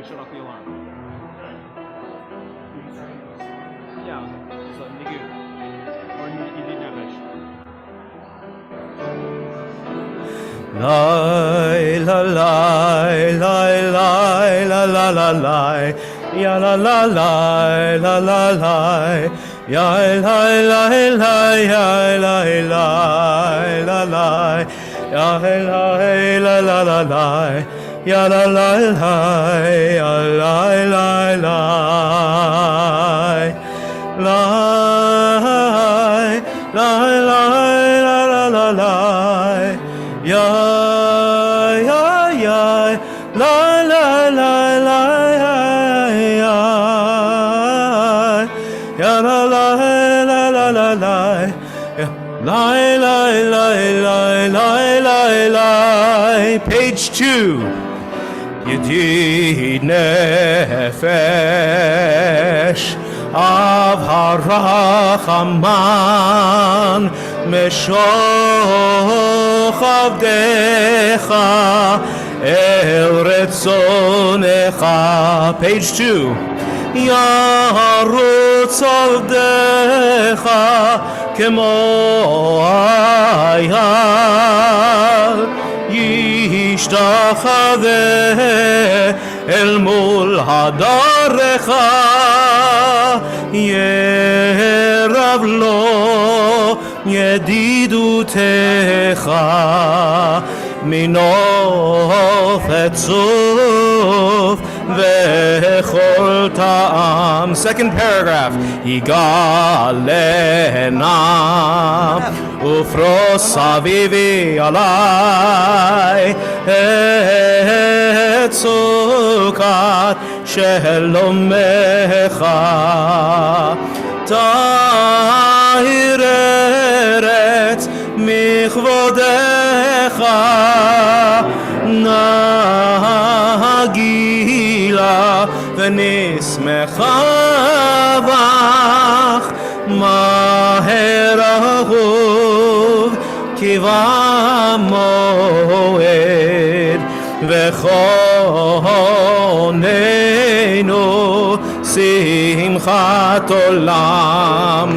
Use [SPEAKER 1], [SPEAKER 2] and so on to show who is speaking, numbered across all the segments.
[SPEAKER 1] shut off the alarm. Yeah, so nigga. Or you didn't have that.
[SPEAKER 2] Lie, la, lie, lie, lie, la, la, la, lie. Ya, la, la, lie, la, la, lie. Ya, lie, lie, lie, ya, lie, lie, la, lie. Ya, lie, la, la, la, lie. Ya, la, la, lie, ya, lie, lie, lie. Lie, lie, lie, la, la, la, lie. Ya, ya, ya, la, la, la, la, ya, ya, la, la, la, la, la, la, ya, lie, lie, lie, lie, lie, lie, lie. Page 2. Yedid nefesh av harachaman meshoch avdecha el retzonecha. Page 2. Yarutz avdecha kemo ayal אשתחווה אל מול הדרך ירב לו ידידותך מנופת צוף וכל טעם. Second paragraph. יגלנה ופרוס אביבי עלי את סוכת שלומך תאיר ארץ מכבודך נגילה ונשמחה בך מהר אהוב כבמועד וכוננו שמחת עולם.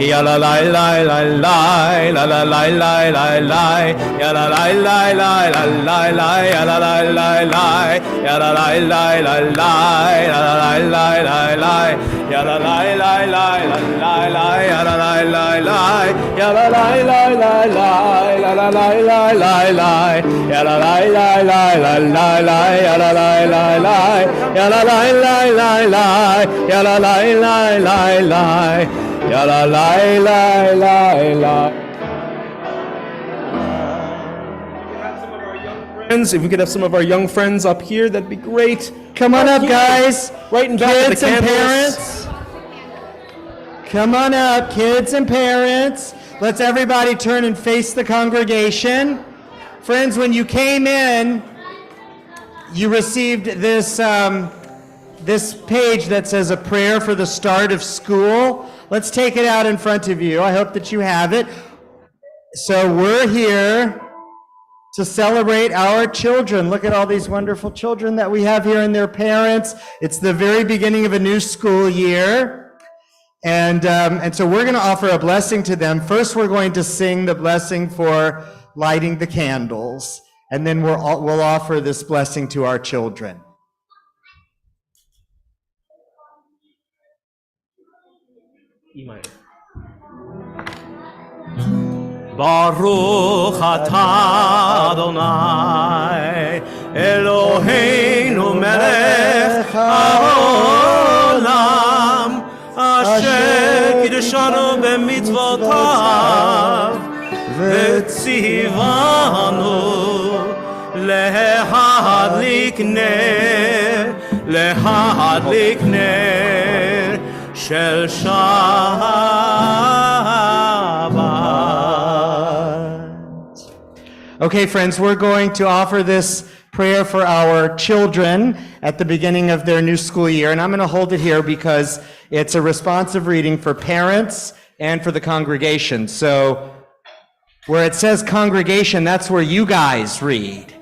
[SPEAKER 2] Yala lai lai lai lai la la lai lai lai lai yala lai lai lai lai lai yala lai lai lai yala lai lai lai lai yala lai lai lai lai yala lai lai lai lai lai yala lai lai lai yala lai lai lai lai la la lai lai lai lai yala lai lai lai lai lai yala lai lai lai yala lai lai lai lai yala lai lai lai lai ya la la la la la. Friends, if we could have some of our young friends up here, that'd be great.
[SPEAKER 3] Come on up, guys.
[SPEAKER 2] Right in back of the
[SPEAKER 3] Kids and
[SPEAKER 2] candles.
[SPEAKER 3] parents. Come on up, kids and parents. Let's everybody turn and face the congregation. Friends, when you came in, you received this this page that says a prayer for the start of school. Let's take it out in front of you. I hope that you have it. So we're here to celebrate our children. Look at all these wonderful children that we have here and their parents. It's the very beginning of a new school year. And so we're going to offer a blessing to them. First, we're going to sing the blessing for lighting the candles. And then we'll offer this blessing to our children.
[SPEAKER 2] Baruch atah Adonai Eloheinu melech haolam asher kiddushanu b'mitzvotav v'tzivanu lehadlik ner shel Shabbat.
[SPEAKER 3] Okay, friends, we're going to offer this prayer for our children at the beginning of their new school year. And I'm going to hold it here because it's a responsive reading for parents and for the congregation. So where it says congregation, that's where you guys read.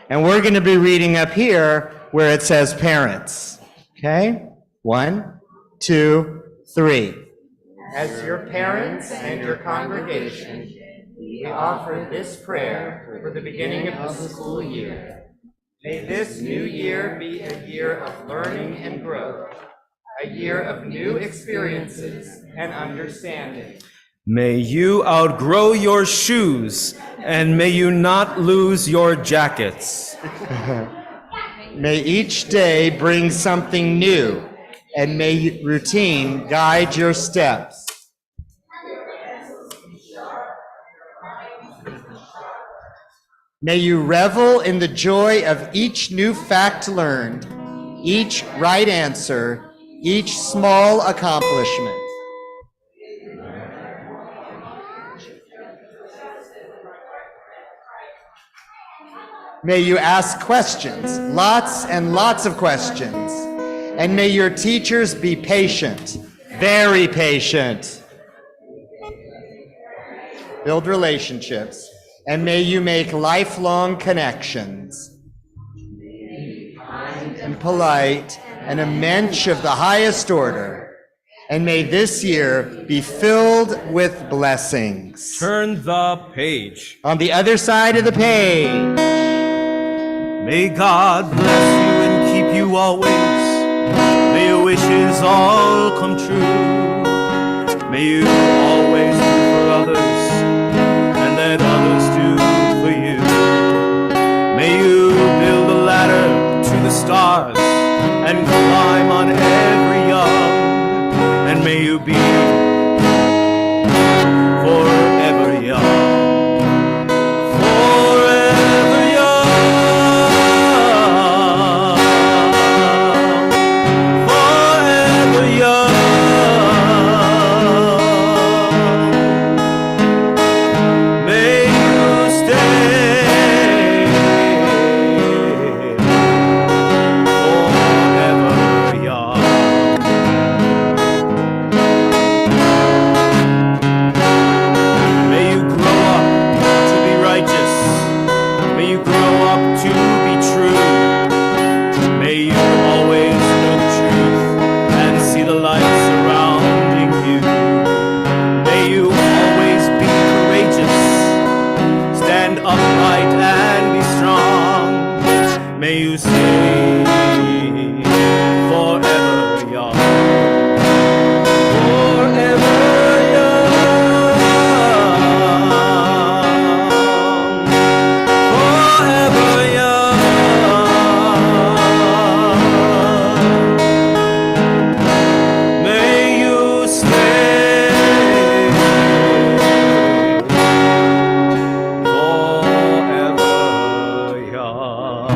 [SPEAKER 3] And we're going to be reading up here where it says parents. Okay? 1, 2, 3. As your parents and your congregation, we offer this prayer for the beginning of the school year. May this new year be a year of learning and growth, a year of new experiences and understanding.
[SPEAKER 2] May you outgrow your shoes, and may you not lose your jackets.
[SPEAKER 3] May each day bring something new, and may routine guide your steps. May you revel in the joy of each new fact learned, each right answer, each small accomplishment. May you ask questions, lots and lots of questions. And may your teachers be patient, very patient. Build relationships. And may you make lifelong connections. Be kind and polite, and a mensch of the highest order. And may this year be filled with blessings.
[SPEAKER 2] Turn the page.
[SPEAKER 3] On the other side of the page.
[SPEAKER 2] May God bless you and keep you always. May your wishes all come true. May you always do for others and let others do for you. May you build a ladder to the stars and climb on every young. And may you be forever young. Forever young. Forever young. May you stay forever young. May you grow up to be righteous. May you grow up to be true. May you always know the truth and see the light surrounding you. May you always be courageous, stand upright and be strong. May you stay forever young. Forever young. Forever young. May you stay forever young.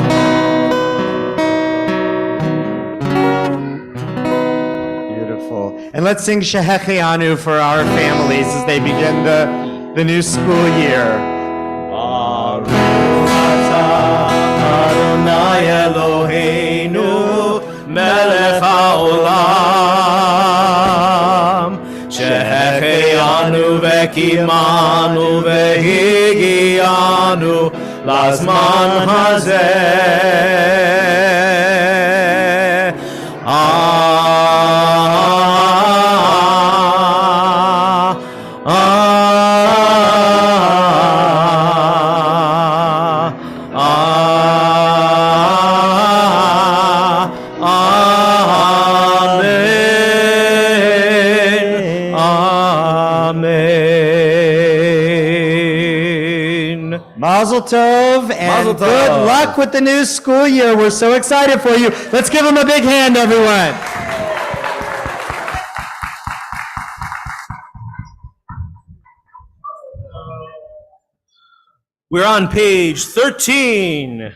[SPEAKER 3] Beautiful. And let's sing Shehechianu for our families as they begin the new school year.
[SPEAKER 2] Baruch atah Adonai Eloheinu melech haolam shehechianu vekimanu vehigianu lazman hazeh. Amen.
[SPEAKER 3] Mazel tov and
[SPEAKER 2] Mazel tov.
[SPEAKER 3] good luck with the new school year. We're so excited for you. Let's give them a big hand, everyone.
[SPEAKER 2] We're on page 13.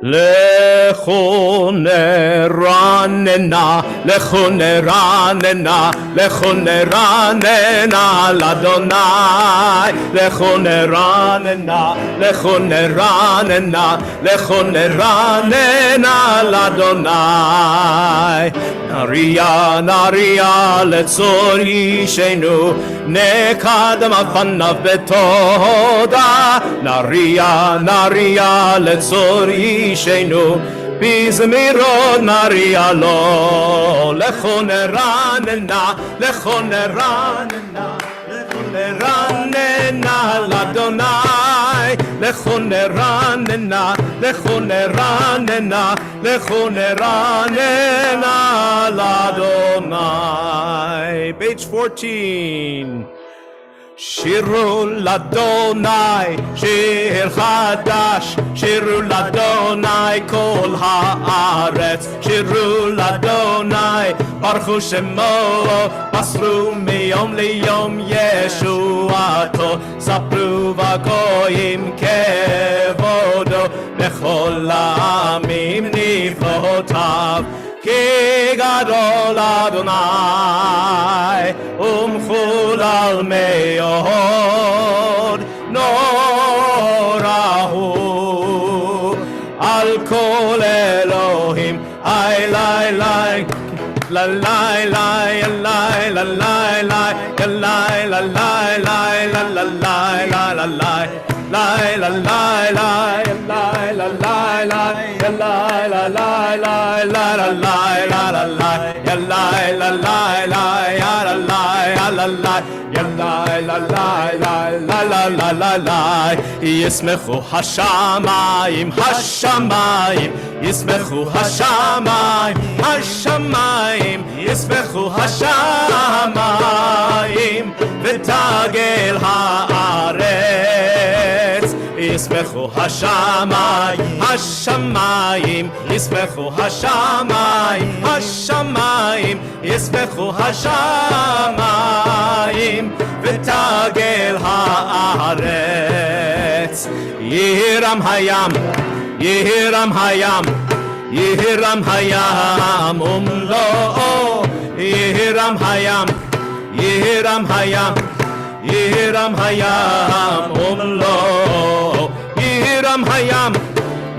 [SPEAKER 2] Lecho neranena, lecho neranena, lecho neranena l'Adonai. Lecho neranena, lecho neranena, lecho neranena l'Adonai. Naria, naria, letzor yishenu, nekadam avanav betoda. Naria, naria, letzor yishenu, bizmirod naria lo. Lecho neranena, lecho neranena, lecho neranena l'Adonai. Lecho neranena, lecho neranena, lecho neranena l'Adonai. Page 14. Shiru l'Adonai, shir chadash, shiru l'Adonai kol haaretz, shiru l'Adonai, baruchu shemo, basru miyom liyom yeshuato, sapru v'goyim kevodo, bechol ha'amim niflotav. Ki gadol Adonai, umchul al meod, norahu, al kol Elohim, ay lai lai, la lai lai, lai la lai lai, la lai la lai lai, la la lai la la lai. Lai la lai lai lai la lai lai la lai la lai lai la la lai la la lai la lai la lai lai la lai la la la, ya la la la la la la la la la. Yismechu hashamayim, hashamayim, yismechu hashamayim, hashamayim, yismechu hashamayim, v'tagel haaretz. Yismechu hashamayim, hashamayim, yismechu hashamayim, hashamayim, yismechu hashamayim, v'tagel haaretz. Yihiram hayam, yihiram hayam, yihiram hayam, umlo'o. Yihiram hayam, yihiram hayam, yihiram hayam, umlo. Yihiram hayam,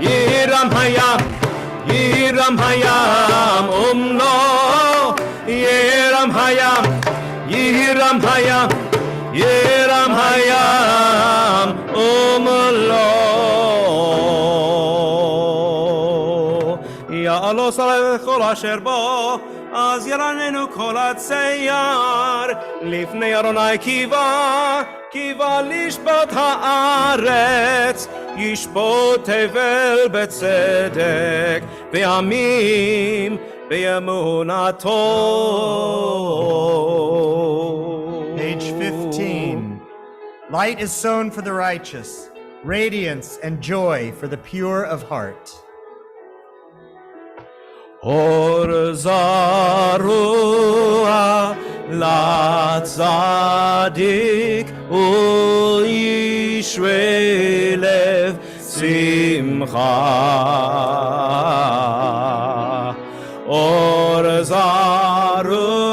[SPEAKER 2] yihiram hayam, yihiram hayam, umlo. Yihiram hayam, yihiram hayam, yihiram hayam, umlo. יעלו שרי וכל אשר בו, אז ירננו כל הצייר, לפני ארוני קיווה לשפוט הארץ, ישפוט תבל בצדק, ועמים באמונתו.
[SPEAKER 3] Page 15. Light is sown for the righteous, radiance and joy for the pure of heart.
[SPEAKER 2] אור זרוע לצדיק ולישרי לב שמחה. אור זרוע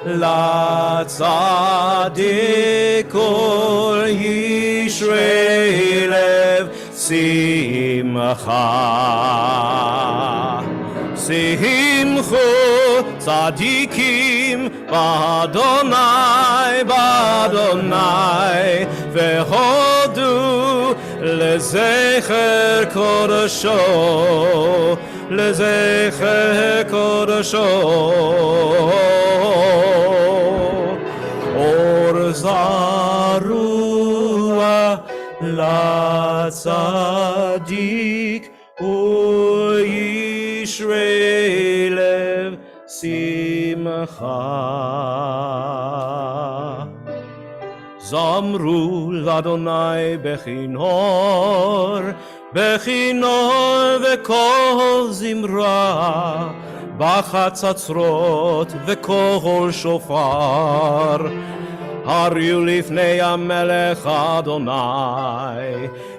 [SPEAKER 2] לצדיק ולישרי לב שמחה. שמחו צדיקים באדוני, באדוני, והודו לזכר קודשו, לזכר קודשו. אור זרוע לצדיק וישרי לב שמחה. זמרו לאדוני בכינור, בכינור וקול זמרה, בחצוצרות וקול שופר. הריעו לפני המלך אדוני,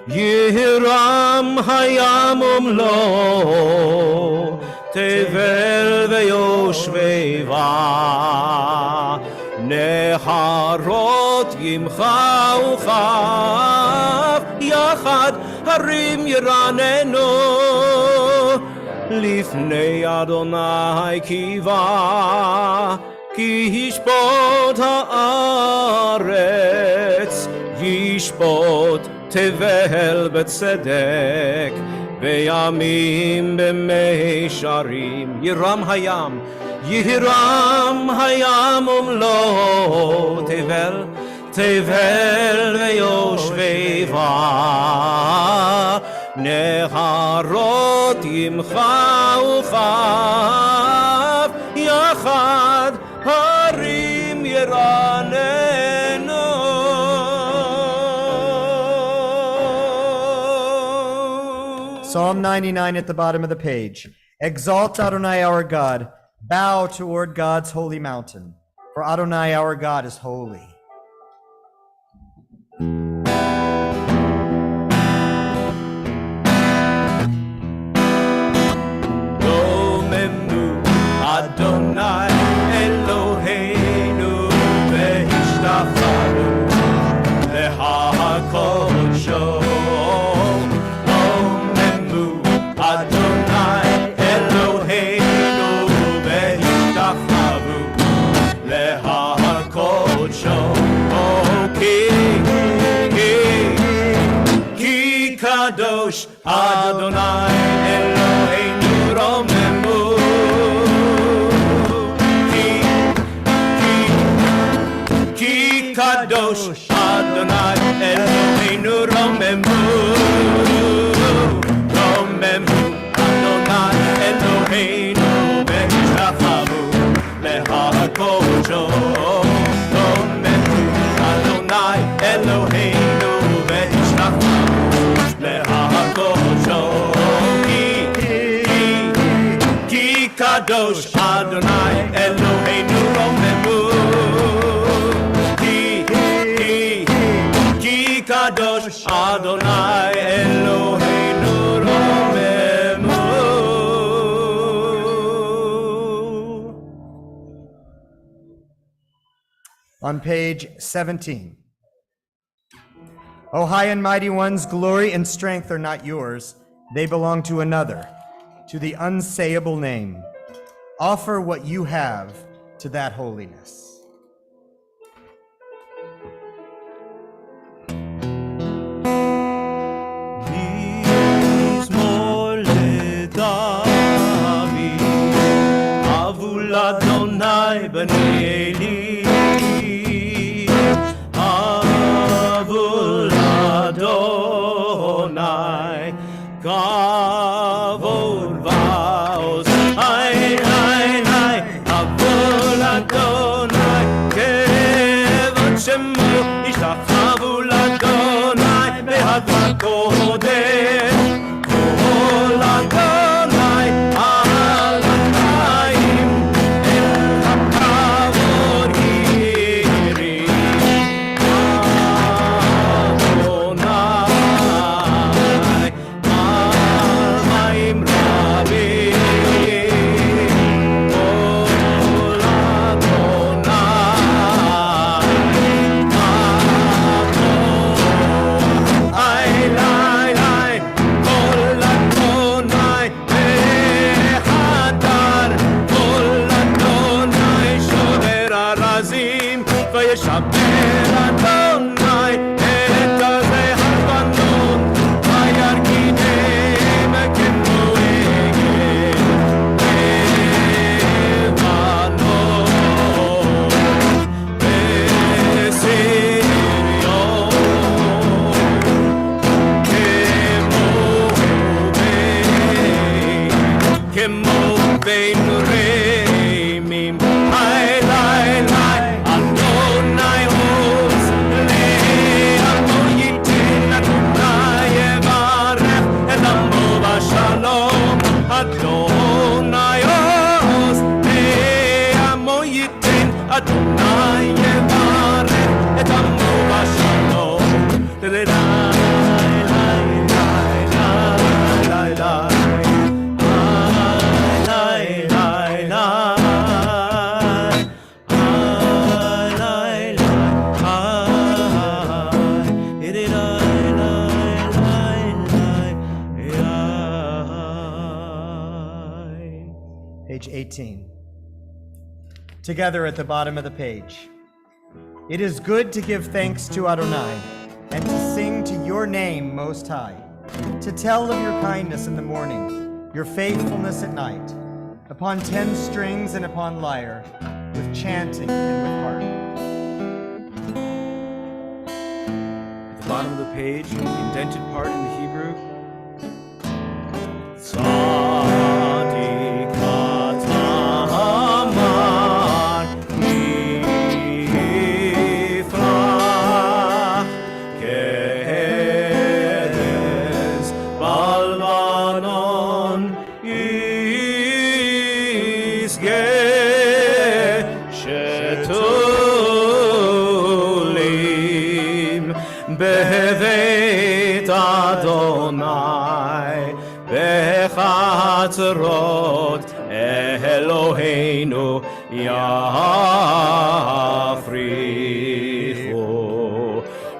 [SPEAKER 2] ירם הים ומלואו, תבל ויושבי בה. נהרות ימחה וכף, יחד הרים ירננו, לפני אדוני קיווה. כי ישפוט הארץ, ישפוט תבל בצדק, וימים במישרים. ירם הים, ירם הים ומלואו, תבל ויושבי בה. נהרות ימחה וכף, יחד הרים ירננו.
[SPEAKER 3] Psalm 99 at the bottom of the page. Exalt Adonai our God, bow toward God's holy mountain, for Adonai our God is holy.
[SPEAKER 2] Adonai Eloheinu ve'ishtachanu lehakodsho. Omemu Adonai Eloheinu ve'ishtachanu lehakodsho. Ki kadosh Adonai Eloheinu romemu. kadosh Adonai Eloheinu romemu romemu Adonai Eloheinu v'nishtachavu lehakosho romemu Adonai Eloheinu v'nishtachavu lehakosho ki kadosh Adonai Eloheinu romemu ki kadosh Adonai Eloheinu romemu.
[SPEAKER 3] On page 17. O high and mighty ones, glory and strength are not yours. They belong to another, to the unsayable name. Offer what you have to that holiness.
[SPEAKER 2] Adonai b'nei Eli, Avul Adonai, Kavod va'oz, Avul Adonai, Kevod shemo, Ishtachavu l'Adonai, Be'advat kodesh, Kol Adonai,
[SPEAKER 3] Page 18. Together at the bottom of the page. It is good to give thanks to Adonai and to sing to your name, Most High, to tell of your kindness in the morning, your faithfulness at night, upon 10 strings and upon lyre, with chanting and with harp.
[SPEAKER 1] At the bottom of the page, the indented part in the Hebrew.
[SPEAKER 2] בבית אדוני בחצרות אלוהינו יפריחו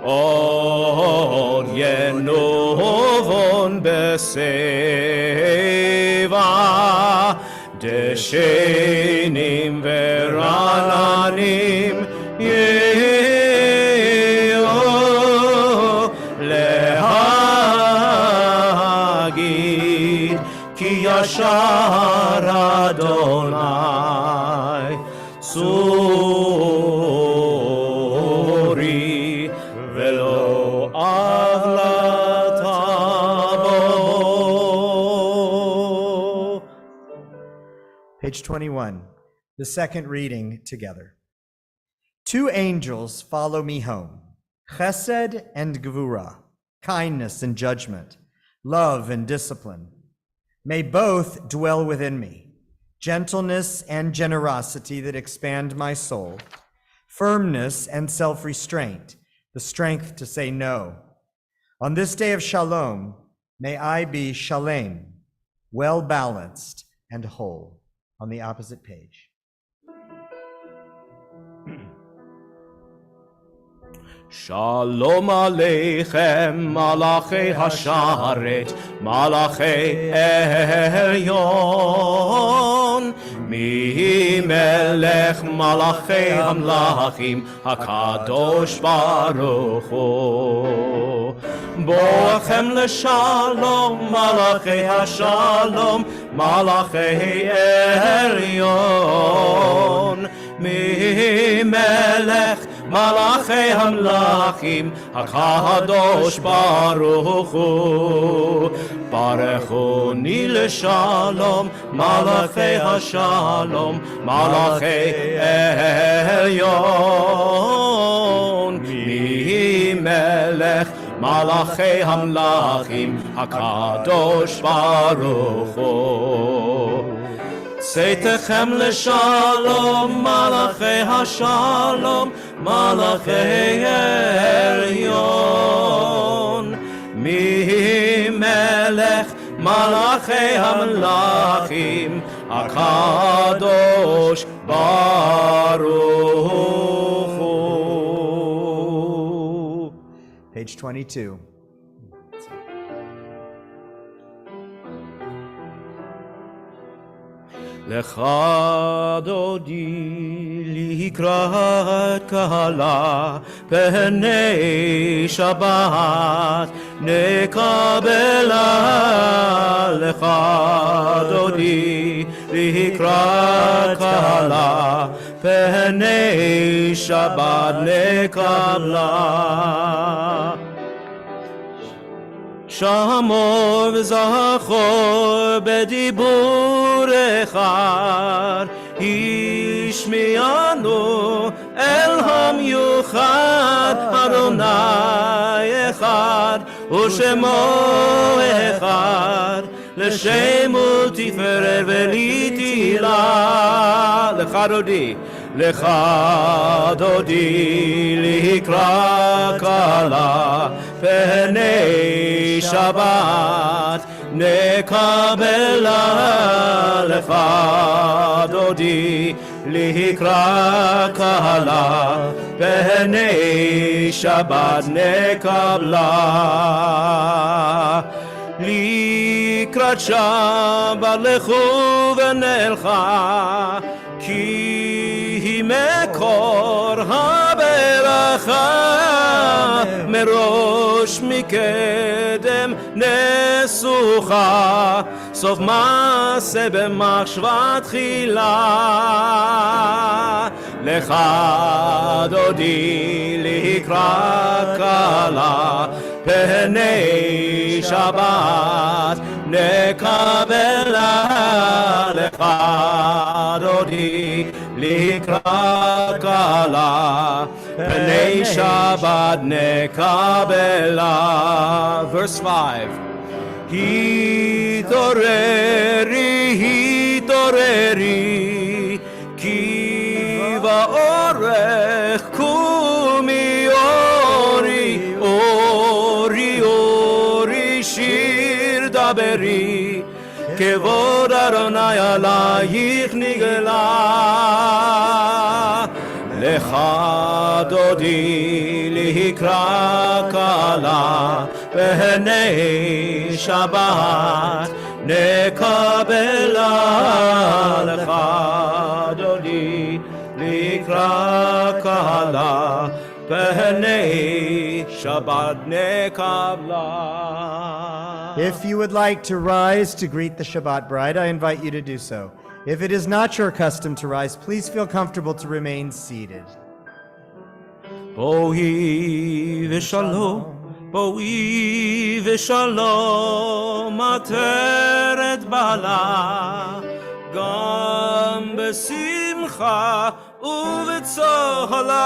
[SPEAKER 2] עוד ינובון בשיבה דשנים ורעננים ישר אדוני צורי
[SPEAKER 3] Page 21, the second reading together. 2 angels follow me home, chesed and gevurah, kindness and judgment, love and discipline. May both dwell within me, gentleness and generosity that expand my soul, firmness and self-restraint, the strength to say no. On this day of shalom, may I be shalem, well-balanced and whole. On the opposite page.
[SPEAKER 2] Shalom Aleichem, Malachei Hasharet, Malachei Elyon, Mi Melech Malachei Hamlachim, HaKadosh Baruch Hu. Boachem LeShalom, Malachei HaShalom, Malachei Elyon, Mi Melech Malachei Hamlachim, HaKadosh Baruch Hu. Barechuni LeShalom, Malachei HaShalom, Malachei Elyon. Mi Melech Malachei Hamlachim, HaKadosh Baruch Hu. Seitechem LeShalom, Malachei HaShalom, Malachei Elyon. Mi Melech Malachei Hamlachim, HaKadosh Baruch Hu.
[SPEAKER 3] Page 22.
[SPEAKER 2] Lecha dodi likrat kala pnei Shabbat nekabela. Lecha dodi likrat kala pnei Shabbat nekabela. Shamor v'zachor b'dibur echad, Ishmianu el hamyuchad, Adonai echad, U'shemo echad, L'shem u'tiferet v'litila. Lecha dodi, Lecha dodi likra kala pnei Shabbat nekabela. Lecha dodi likra kala pnei Shabbat nekabla. Likrat Shabbat lechu v'nelcha, ki hi mekor haberacha, merosh mikedem nesucha, sof maaseh b'machshvat tchila. Lecha dodi likrat kala pnei Shabbat nekabela. Lecha dodi likrat kala pnei Shabbat nekabela. Verse 5. Hitoreri, ki va'orech kumi ori, ori shir daberi, kevod Adonai alayich nigla. Lecha dodi likra kala pnei Shabbat nekabela. Lecha dodi likra kala pnei Shabbat nekabla.
[SPEAKER 3] If you would like to rise to greet the Shabbat bride, I invite you to do so. If it is not your custom to rise, please feel comfortable to remain seated.
[SPEAKER 2] Boi v'shalom, boi v'shalom, ateret bala, גם בשמחה ובצהלה,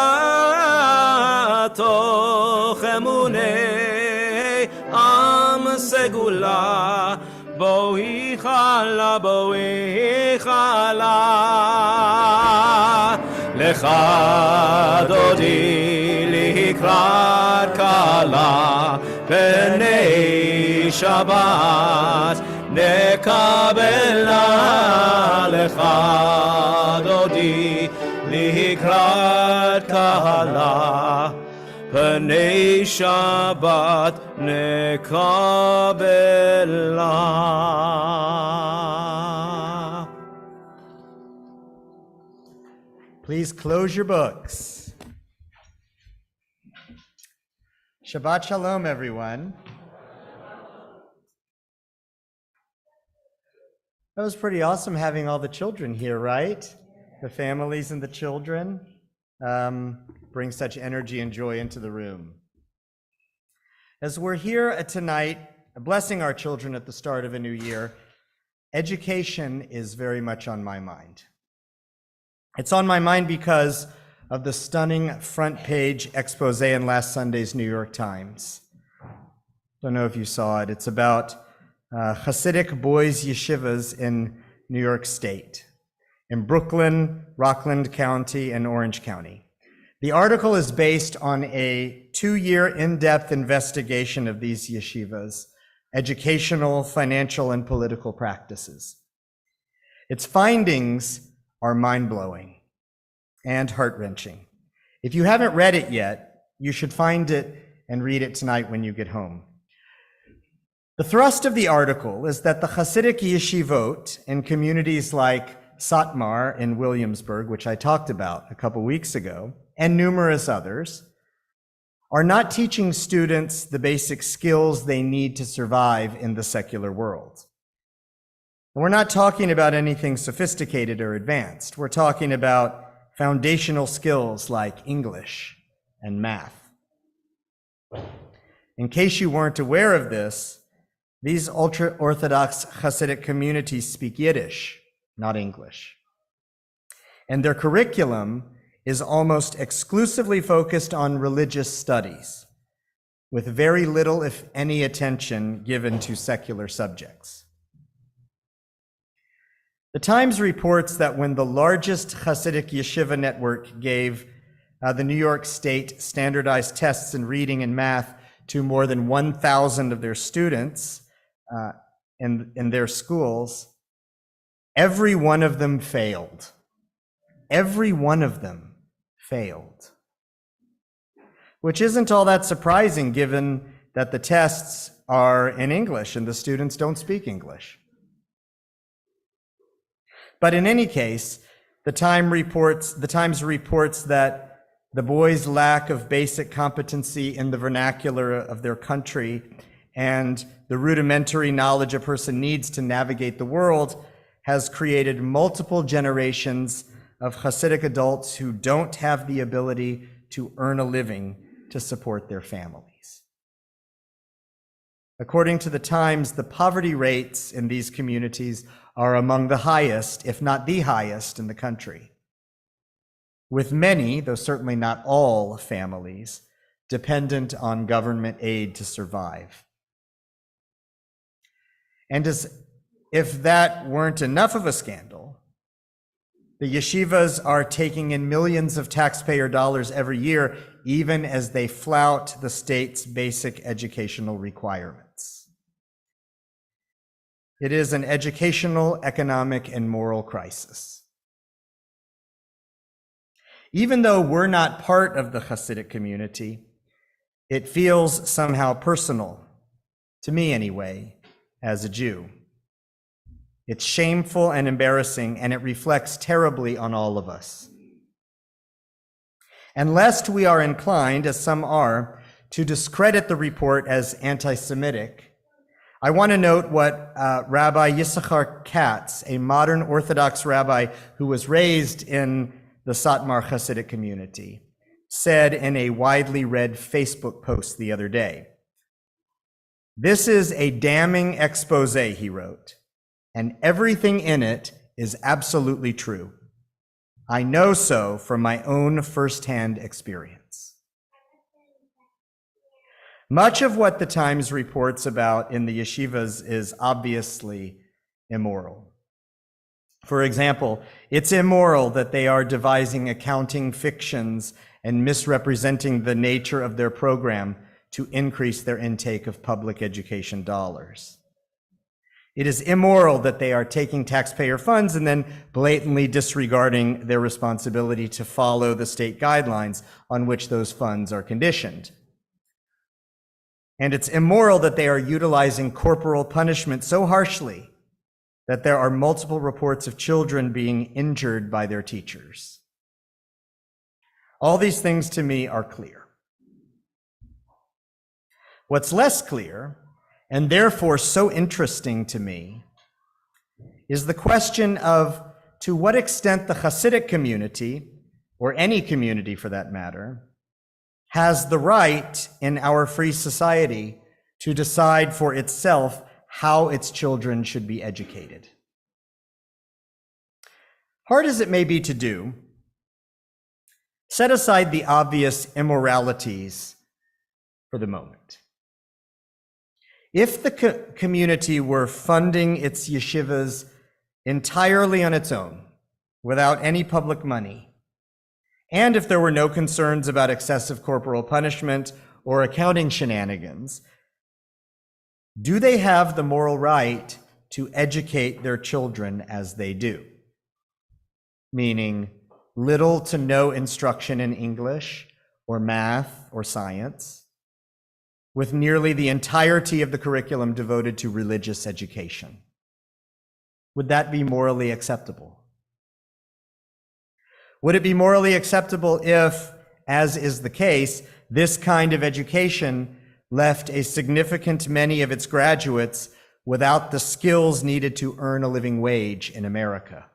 [SPEAKER 2] תוך אמוני עם סגולה, בואי חלה, בואי חלה. לך דודי לקראת כלה, בני שבת נקבלה. לך דודי לקראת כלה, בני שבת נקבלה.
[SPEAKER 3] Please close your books. Shabbat Shalom, everyone. That was pretty awesome having all the children here, right? The families and the children bring such energy and joy into the room. As we're here tonight, blessing our children at the start of a new year, education is very much on my mind. It's on my mind because of the stunning front page expose in last Sunday's New York Times. Don't know if you saw it. It's about Hasidic boys yeshivas in New York State, in Brooklyn, Rockland County, and Orange County. The article is based on a 2-year in-depth investigation of these yeshivas, educational, financial, and political practices. Its findings are mind-blowing and heart-wrenching. If you haven't read it yet, you should find it and read it tonight when you get home. The thrust of the article is that the Hasidic yeshivot in communities like Satmar in Williamsburg, which I talked about a couple weeks ago, and numerous others, are not teaching students the basic skills they need to survive in the secular world. We're not talking about anything sophisticated or advanced. We're talking about foundational skills like English and math. In case you weren't aware of this, these ultra-Orthodox Hasidic communities speak Yiddish, not English. And their curriculum is almost exclusively focused on religious studies, with very little, if any, attention given to secular subjects. The Times reports that when the largest Hasidic yeshiva network gave the New York State standardized tests in reading and math to more than 1,000 of their students in their schools, every one of them failed. Every one of them failed. Which isn't all that surprising given that the tests are in English and the students don't speak English. But in any case, the Times reports that the boys' lack of basic competency in the vernacular of their country and the rudimentary knowledge a person needs to navigate the world has created multiple generations of Hasidic adults who don't have the ability to earn a living to support their families. According to the Times, the poverty rates in these communities are among the highest, if not the highest, in the country, with many, though certainly not all, families dependent on government aid to survive. And as if that weren't enough of a scandal, the yeshivas are taking in millions of taxpayer dollars every year, even as they flout the state's basic educational requirements. It is an educational, economic, and moral crisis. Even though we're not part of the Hasidic community, it feels somehow personal, to me anyway, as a Jew. It's shameful and embarrassing, and it reflects terribly on all of us. And lest we are inclined, as some are, to discredit the report as anti-Semitic, I want to note what Rabbi Yisachar Katz, a modern Orthodox rabbi who was raised in the Satmar Hasidic community, said in a widely read Facebook post the other day. "This is a damning expose," he wrote, "and everything in it
[SPEAKER 2] is absolutely true. I know so from my own firsthand experience. Much of what the Times reports about in the yeshivas is obviously immoral. For example, it's immoral that they are devising accounting fictions and misrepresenting the nature of their program to increase their intake of public education dollars. It is immoral that they are taking taxpayer funds and then blatantly disregarding their responsibility to follow the state guidelines on which those funds are conditioned. And it's immoral that they are utilizing corporal punishment so harshly that there are multiple reports of children being injured by their teachers. All these things to me are clear. What's less clear, and therefore so interesting to me, is the question of to what extent the Hasidic community, or any community for that matter, has the right in our free society to decide for itself how its children should be educated. Hard as it may be to do, set aside the obvious immoralities for the moment. If the community were funding its yeshivas entirely on its own, without any public money, and if there were no concerns about excessive corporal punishment or accounting shenanigans, do they have the moral right to educate their children as they do? Meaning little to no instruction in English or math or science, with nearly the entirety of the curriculum devoted to religious education. Would that be morally acceptable? Would it be morally acceptable if, as is the case, this kind of education left a significant many of its graduates without the skills needed to earn a living wage in America?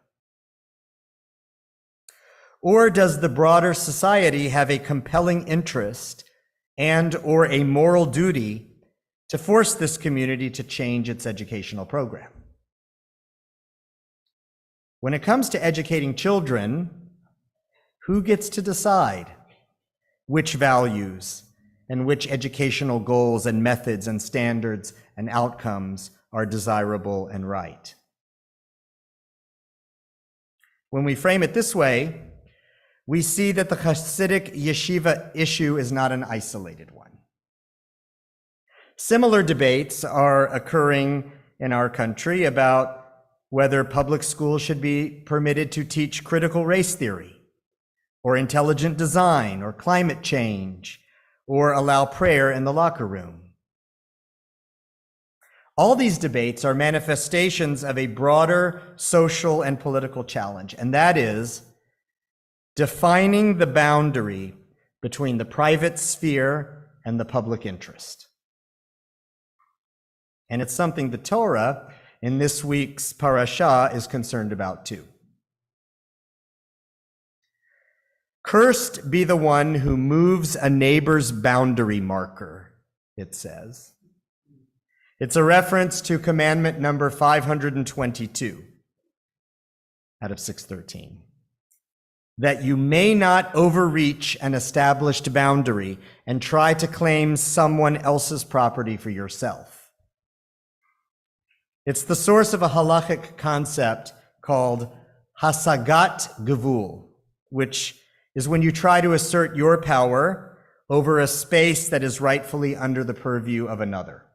[SPEAKER 2] Or does the broader society have a compelling interest and or a moral duty to force this community to change its educational program? When it comes to educating children, who gets to decide which values and which educational goals and methods and standards and outcomes are desirable and right? When we frame it this way, we see that the Hasidic yeshiva issue is not an isolated one. Similar debates are occurring in our country about whether public schools should be permitted to teach critical race theory, or intelligent design, or climate change, or allow prayer in the locker room. All these debates are manifestations of a broader social and political challenge, and that is defining the boundary between the private sphere and the public interest. And it's something the Torah in this week's parashah is concerned about too. Cursed be the one who moves a neighbor's boundary marker, it says. It's a reference to commandment number 522 out of 613. That you may not overreach an established boundary and try to claim someone else's property for yourself. It's the source of a halachic concept called hasagat gevul, which is when you try to assert your power over a space that is rightfully under the purview of another.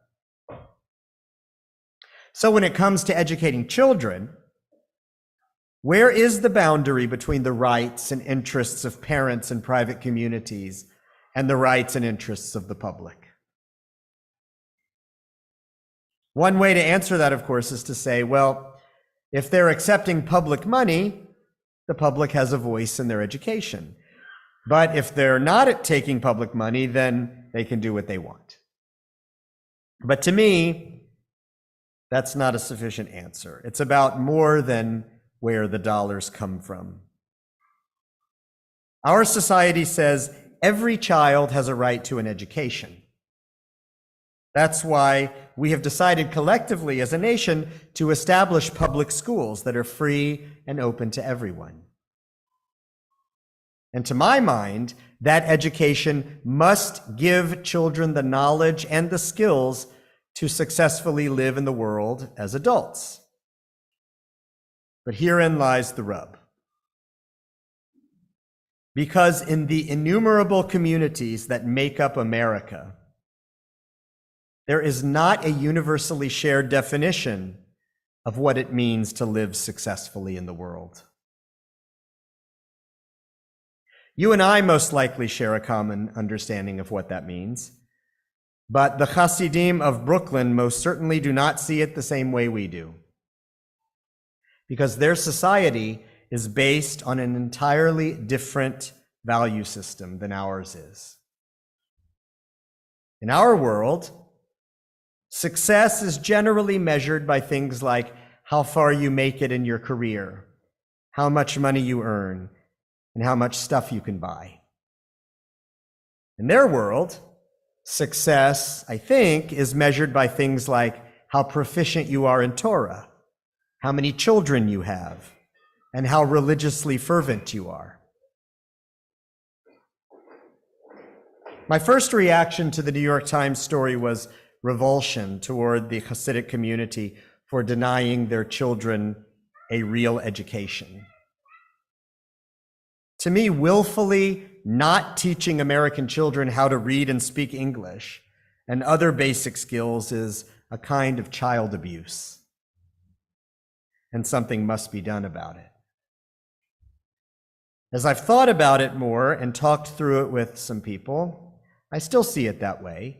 [SPEAKER 2] So when it comes to educating children, where is the boundary between the rights and interests of parents and private communities and the rights and interests of the public? One way to answer that, of course, is to say, well, if they're accepting public money, the public has a voice in their education. But if they're not taking public money, then they can do what they want. But to me, that's not a sufficient answer. It's about more than where the dollars come from. Our society says every child has a right to an education. That's why we have decided collectively as a nation to establish public schools that are free and open to everyone. And to my mind, that education must give children the knowledge and the skills to successfully live in the world as adults. But herein lies the rub. Because in the innumerable communities that make up America, there is not a universally shared definition of what it means to live successfully in the world. You and I most likely share a common understanding of what that means, but the Hasidim of Brooklyn most certainly do not see it the same way we do, because their society is based on an entirely different value system than ours is. In our world, success is generally measured by things like how far you make it in your career, how much money you earn, and how much stuff you can buy. In their world, success, I think, is measured by things like how proficient you are in Torah, how many children you have, and how religiously fervent you are. My first reaction to the New York Times story was revulsion toward the Hasidic community for denying their children a real education. To me, willfully not teaching American children how to read and speak English and other basic skills is a kind of child abuse, and something must be done about it. As I've thought about it more and talked through it with some people, I still see it that way.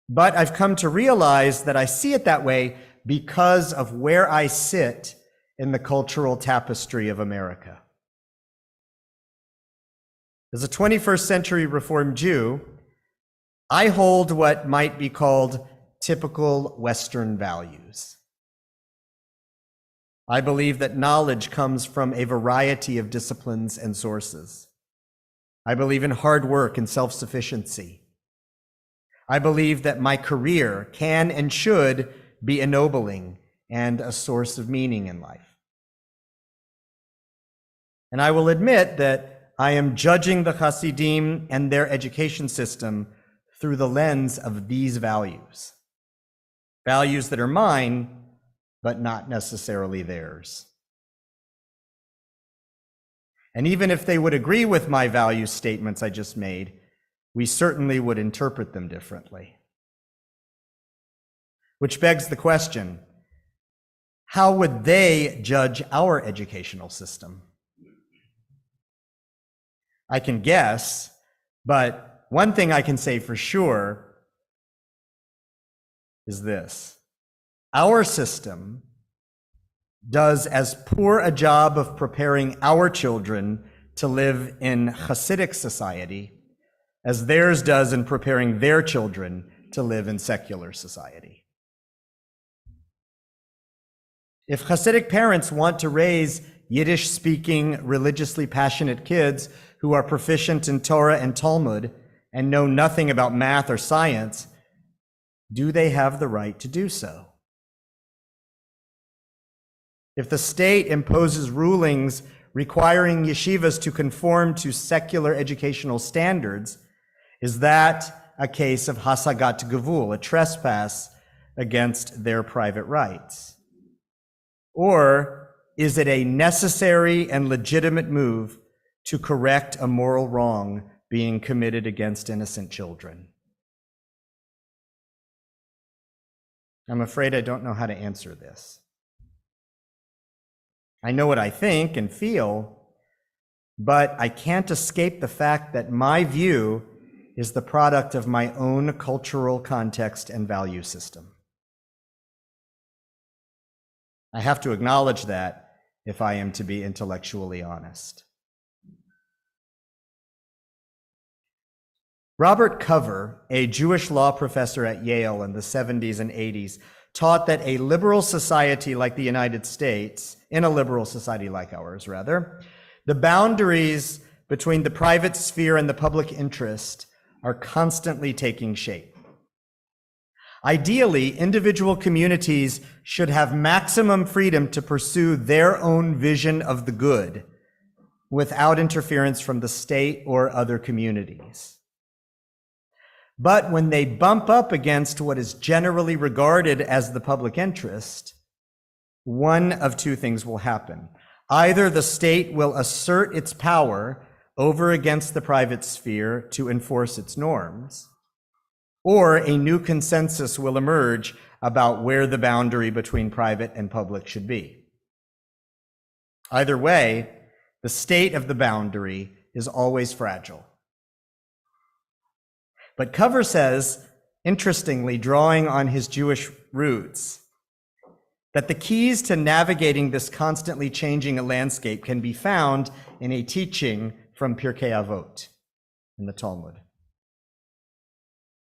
[SPEAKER 2] But I've come to realize that I see it that way because of where I sit in the cultural tapestry of America. As a 21st century Reformed Jew, I hold what might be called typical Western values. I believe that knowledge comes from a variety of disciplines and sources. I believe in hard work and self-sufficiency. I believe that my career can and should be ennobling and a source of meaning in life. And I will admit that I am judging the Hasidim and their education system through the lens of these values. Values that are mine, but not necessarily theirs. And even if they would agree with my value statements I just made, we certainly would interpret them differently. Which begs the question, how would they judge our educational system? I can guess, but one thing I can say for sure is this. Our system does as poor a job of preparing our children to live in Hasidic society as theirs does in preparing their children to live in secular society. If Hasidic parents want to raise Yiddish-speaking, religiously passionate kids who are proficient in Torah and Talmud and know nothing about math or science, do they have the right to do so? If the state imposes rulings requiring yeshivas to conform to secular educational standards, is that a case of hasagat gevul, a trespass against their private rights? Or is it a necessary and legitimate move to correct a moral wrong being committed against innocent children? I'm afraid I don't know how to answer this. I know what I think and feel, but I can't escape the fact that my view is the product of my own cultural context and value system. I have to acknowledge that if I am to be intellectually honest. Robert Cover, a Jewish law professor at Yale in the 70s and 80s, taught that a liberal society like the United States, in a liberal society like ours, rather, the boundaries between the private sphere and the public interest are constantly taking shape. Ideally, individual communities should have maximum freedom to pursue their own vision of the good without interference from the state or other communities. But when they bump up against what is generally regarded as the public interest, one of two things will happen. Either the state will assert its power over against the private sphere to enforce its norms, or a new consensus will emerge about where the boundary between private and public should be. Either way, the state of the boundary is always fragile. But Cover says, interestingly, drawing on his Jewish roots, that the keys to navigating this constantly changing landscape can be found in a teaching from Pirkei Avot in the Talmud.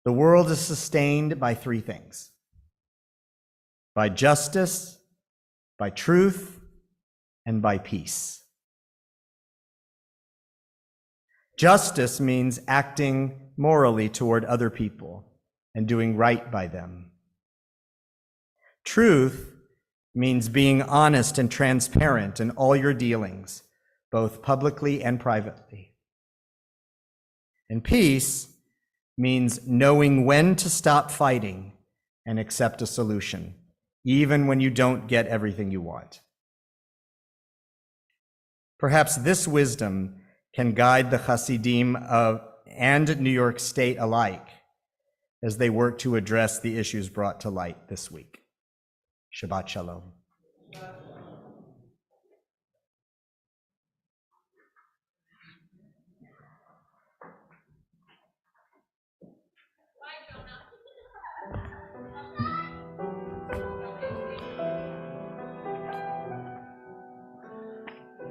[SPEAKER 2] The world is sustained by three things: by justice, by truth, and by peace. Justice means acting morally toward other people and doing right by them. Truth means being honest and transparent in all your dealings, both publicly and privately. And peace means knowing when to stop fighting and accept a solution, even when you don't get everything you want. Perhaps this wisdom can guide the Hasidim and New York State alike as they work to address the issues brought to light this week. Shabbat Shalom.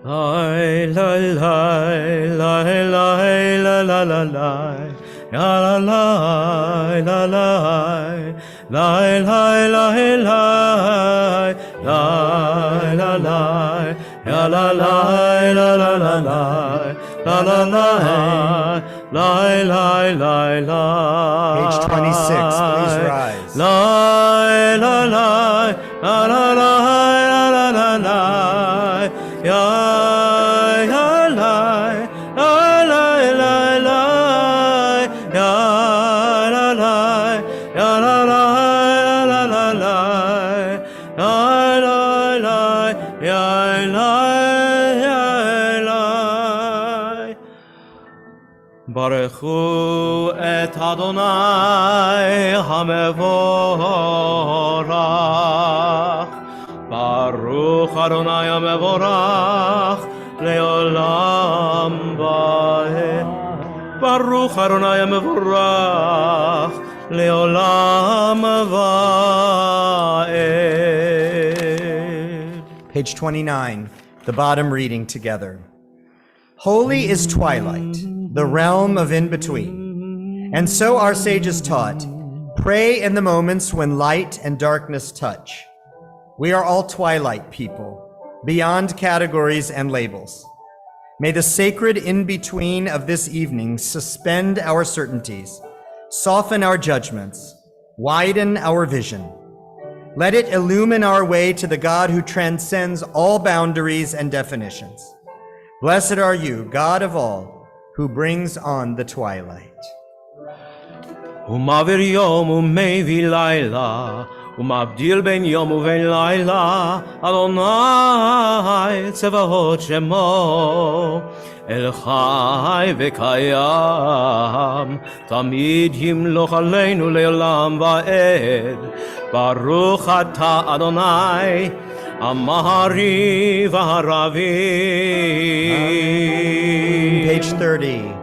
[SPEAKER 1] Lai lai lai lai lai la la la lai ya la lai la lai lai lai lai lai lai la lai ya la lai la la la lai la la lai lai lai lai lai.
[SPEAKER 2] Page 26, please rise.
[SPEAKER 1] Lai la lai la la lai la la lai ya ברכו את אדוני המבורך, ברוך אדוני המבורך לעולם ועד, ברוך אדוני המבורך לעולם ועד.
[SPEAKER 2] Page 29, the bottom reading together. Holy is twilight, the realm of in-between. And so our sages taught, pray in the moments when light and darkness touch. We are all twilight people, beyond categories and labels. May the sacred in-between of this evening suspend our certainties, soften our judgments, widen our vision. Let it illumine our way to the God who transcends all boundaries and definitions. Blessed are you, God of all, who brings on the twilight.
[SPEAKER 1] ומעביר יום ומביא לילה, ומבדיל בין יום ובין לילה, אדוני צבאות שמו, אל חי וקיים, תמיד ימלוך עלינו לעולם ועד. ברוך אתה אדוני, המערי והרבי.
[SPEAKER 2] Page 30.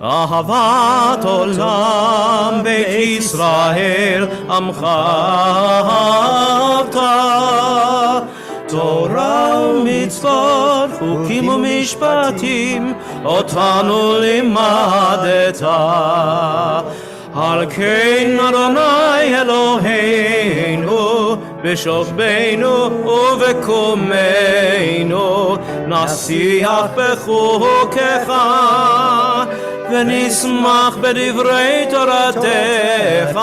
[SPEAKER 1] אהבת עולם בית ישראל עמך אהבת, תורה ומצוות חוקים ומשפטים אותנו לימדת. על כן אדוני אלוהינו בשוכבנו ובקומנו נשיח בחוקיך ונשמח בדברי תורתך.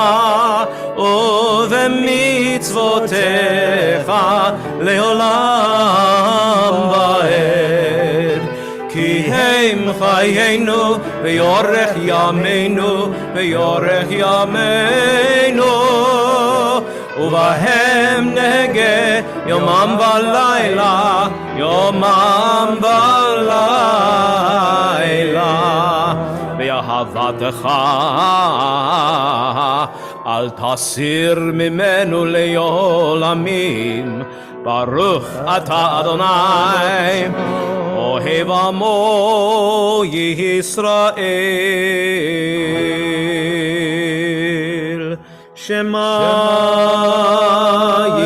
[SPEAKER 2] חיינו ויורך ימינו ויורך ימינו ובהם נהגה יומם ולילה יומם ולילה באהבתך אל תסיר ממנו לעולמים ברוך אתה אדוני אוהב עמו ישראל שמע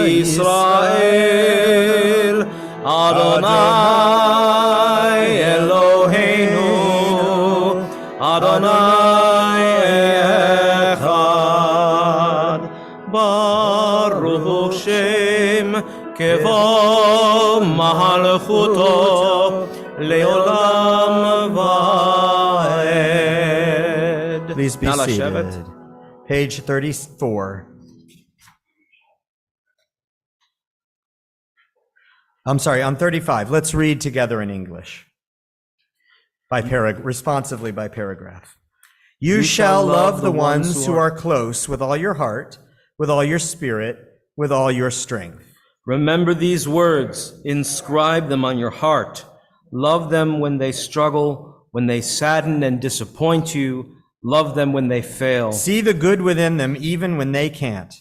[SPEAKER 2] ישראל אדוני אלוהינו אדוני אחד ברוך שם כבוד מלכותו לעולם ועד.
[SPEAKER 3] Please be
[SPEAKER 2] נא
[SPEAKER 3] seated.
[SPEAKER 2] לשבת.
[SPEAKER 3] Page 34. I'm sorry, on 35. Let's read together in English. Responsively by paragraph. You shall love the ones who are close with all your heart, with all your spirit, with all your strength.
[SPEAKER 2] Remember these words, inscribe them on your heart. Love them when they struggle, when they sadden and disappoint you. Love them when they fail.
[SPEAKER 3] See the good within them even when they can't.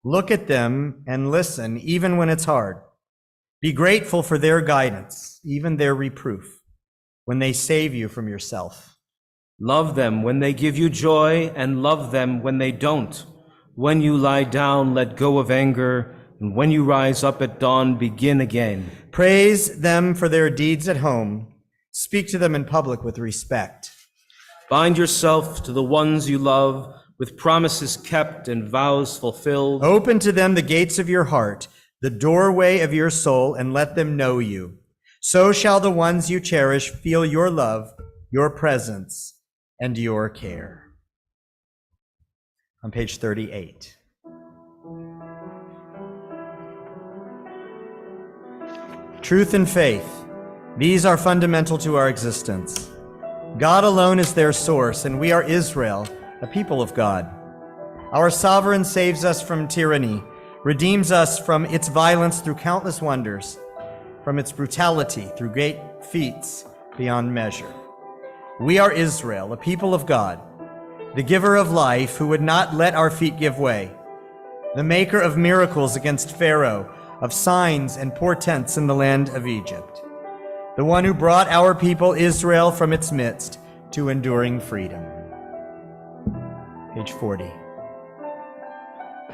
[SPEAKER 3] Look at them and listen even when it's hard. Be grateful for their guidance, even their reproof, when they save you from yourself.
[SPEAKER 2] Love them when they give you joy, and love them when they don't. When you lie down, let go of anger, and when you rise up at dawn, begin again.
[SPEAKER 3] Praise them for their deeds at home. Speak to them in public with respect.
[SPEAKER 2] Bind yourself to the ones you love, with promises kept and vows fulfilled.
[SPEAKER 3] Open to them the gates of your heart, the doorway of your soul, and let them know you. So shall the ones you cherish feel your love, your presence, and your care. On page 38. Truth and faith, these are fundamental to our existence. God alone is their source, and we are Israel, a people of God. Our sovereign saves us from tyranny, redeems us from its violence through countless wonders, from its brutality through great feats beyond measure. We are Israel, a people of God, the giver of life who would not let our feet give way, the maker of miracles against Pharaoh, of signs and portents in the land of Egypt, the one who brought our people Israel from its midst to enduring freedom. Page 40.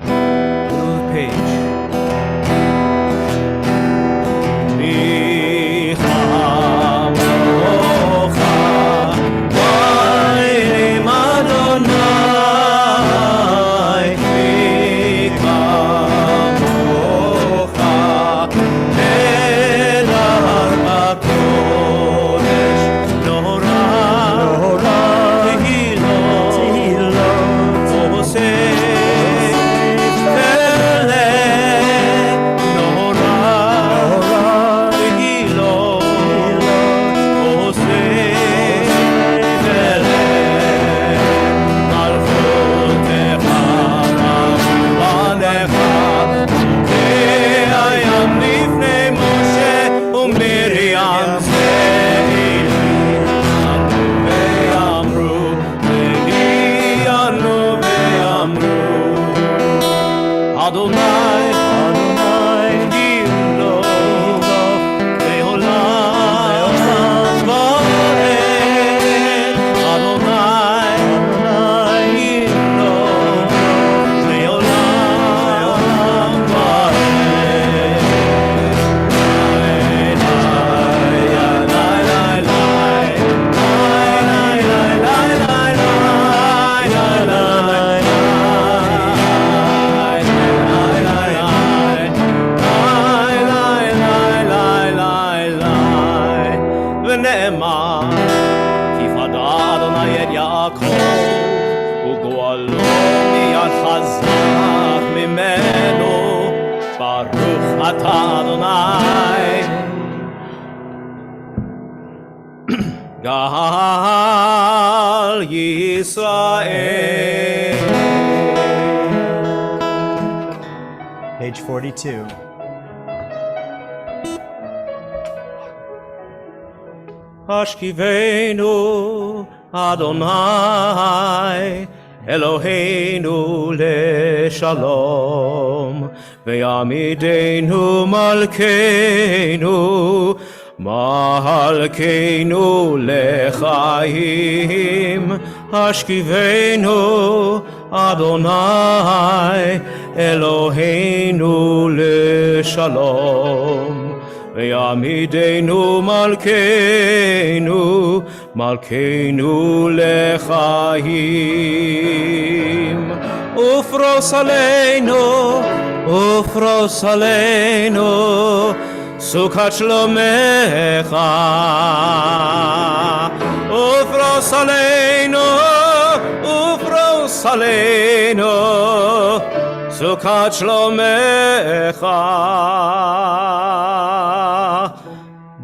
[SPEAKER 2] Move page. God
[SPEAKER 3] Page 42.
[SPEAKER 2] Hashkivenu Adonai Eloheinu leshalom Ve'amidenu malkeinu lechaim Hashkivenu Adonai Eloheinu leshalom Ve'amidenu malkeinu lechaim Ufros aleinu Sukat shlomecha Ufros aleinu Sukat shlomecha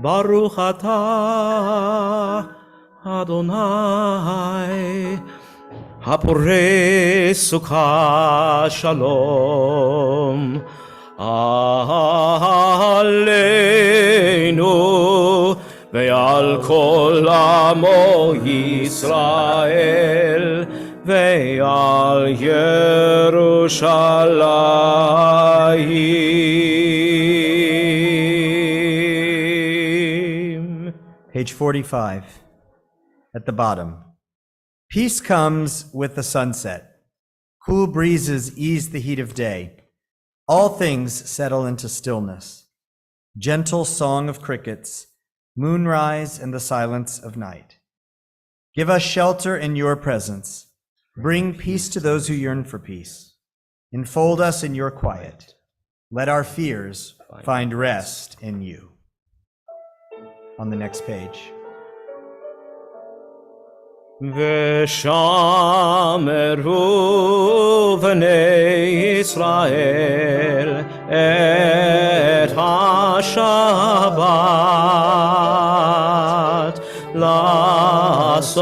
[SPEAKER 2] Baruch atah Adonai Haporei sukkah shalom Aleinu ve'al kol amo Yisrael ve'al Yerushalayim.
[SPEAKER 3] Page 45, at the bottom. Peace comes with the sunset. Cool breezes ease the heat of day. All things settle into stillness. Gentle song of crickets, moonrise and the silence of night. Give us shelter in your presence. Bring peace to those who yearn for peace. Enfold us in your quiet. Let our fears find rest in you. On the next page.
[SPEAKER 2] V'shameru v'nei Yisrael et ha-Shabbat la'asot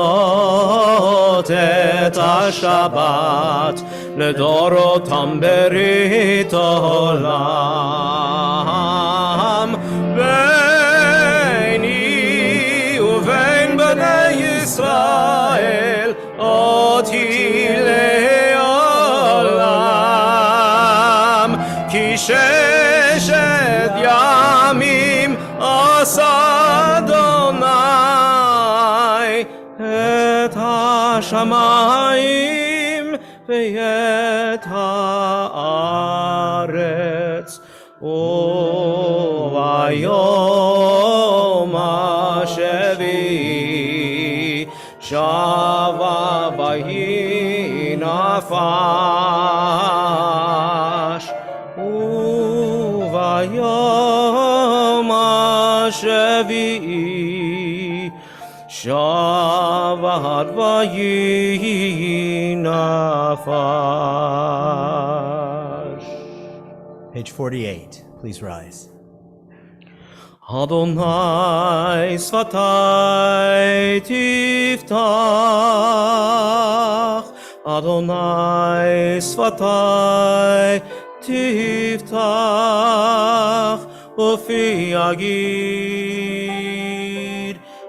[SPEAKER 2] et ha-Shabbat לדורותם ברית עולם ביני ובין בני ישראל אותי לעולם כי ששת ימים עשה אדוני את השמיים ואת הארץ וביום השביעי שבה ויהי נפש וביום השביעי שבת ויהי נפש.
[SPEAKER 3] Page 48, please rise.
[SPEAKER 2] Adonai sfatai tiftach Adonai sfatai tiftach Ufi yagid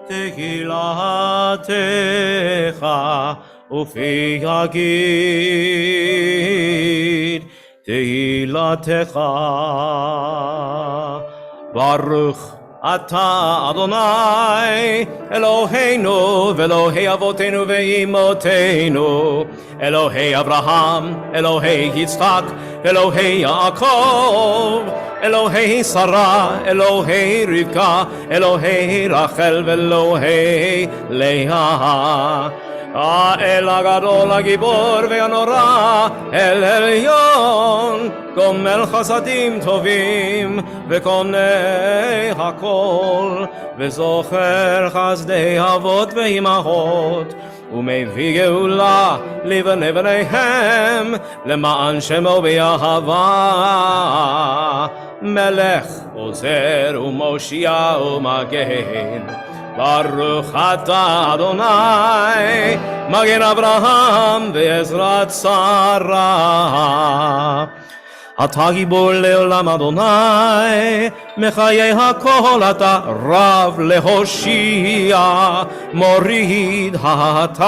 [SPEAKER 2] tehilatecha Ufi yagid tehilatecha Baruch Ata Adonai Eloheinu Ve'Elohei Avotenu Ve'imotenu Elohei Abraham Elohei Yitzchak Elohei Yaakov Elohei Sarah Elohei Rivka Elohei Rachel Ve'Elohei Leah האל הגדול הגיבור והנורא אל עליון גומל חסדים טובים וקונה הכל וזוכר חסדי אבות ואימהות ומביא גאולה לבני בניהם למען שמו באהבה מלך עוזר ומושיע ומגן Baruch Ata Adonai Magen Avraham Ve'ezrat Sarah אתה גיבור לעולם אדוני, מחיי הכל אתה רב להושיע, מוריד הטל,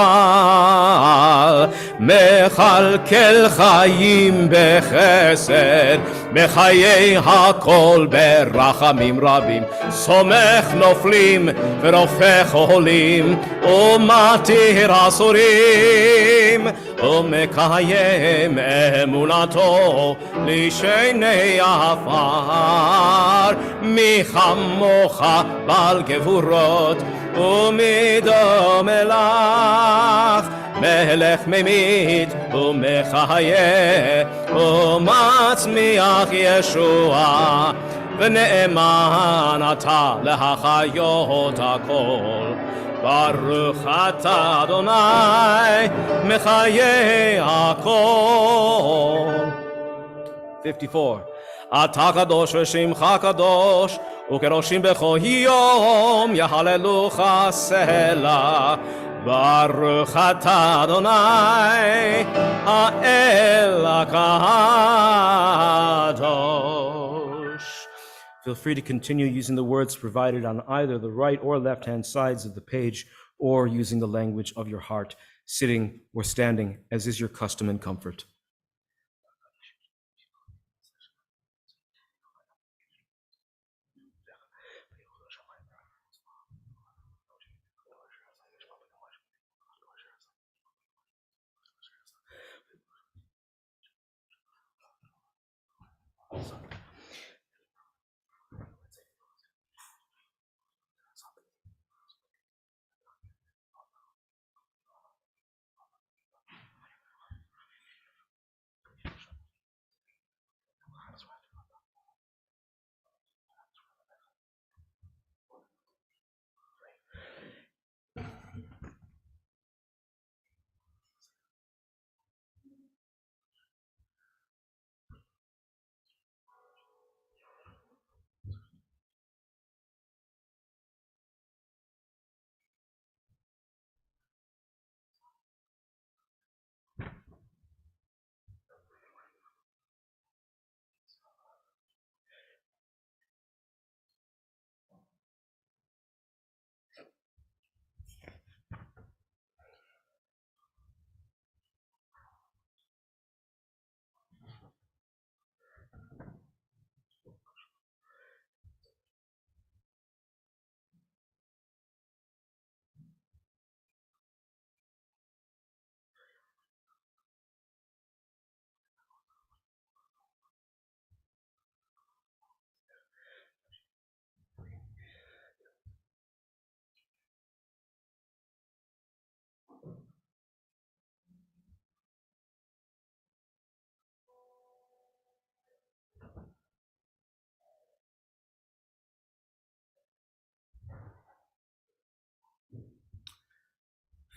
[SPEAKER 2] מכלכל חיים בחסד, בחיי הכל ברחמים רבים, סומך נופלים ורופא חולים, ומתיר אסורים, ומקיים אמונתו לשני עפר, מי כמוך בעל גבורות ומדומה לך, מלך ממית ומחיה ומצמיח ישועה, ונאמן אתה להחיות הכל. ברוך אתה אדוני מחיי הכל. 54. אתה קדוש ושמך קדוש, וקדושים בכל יום יהללוך סלה. ברוך אתה אדוני האל הקדוש. Feel free to continue using the words provided on either the right or left-hand sides of the page, or using the language of your heart, sitting or standing, as is your custom and comfort.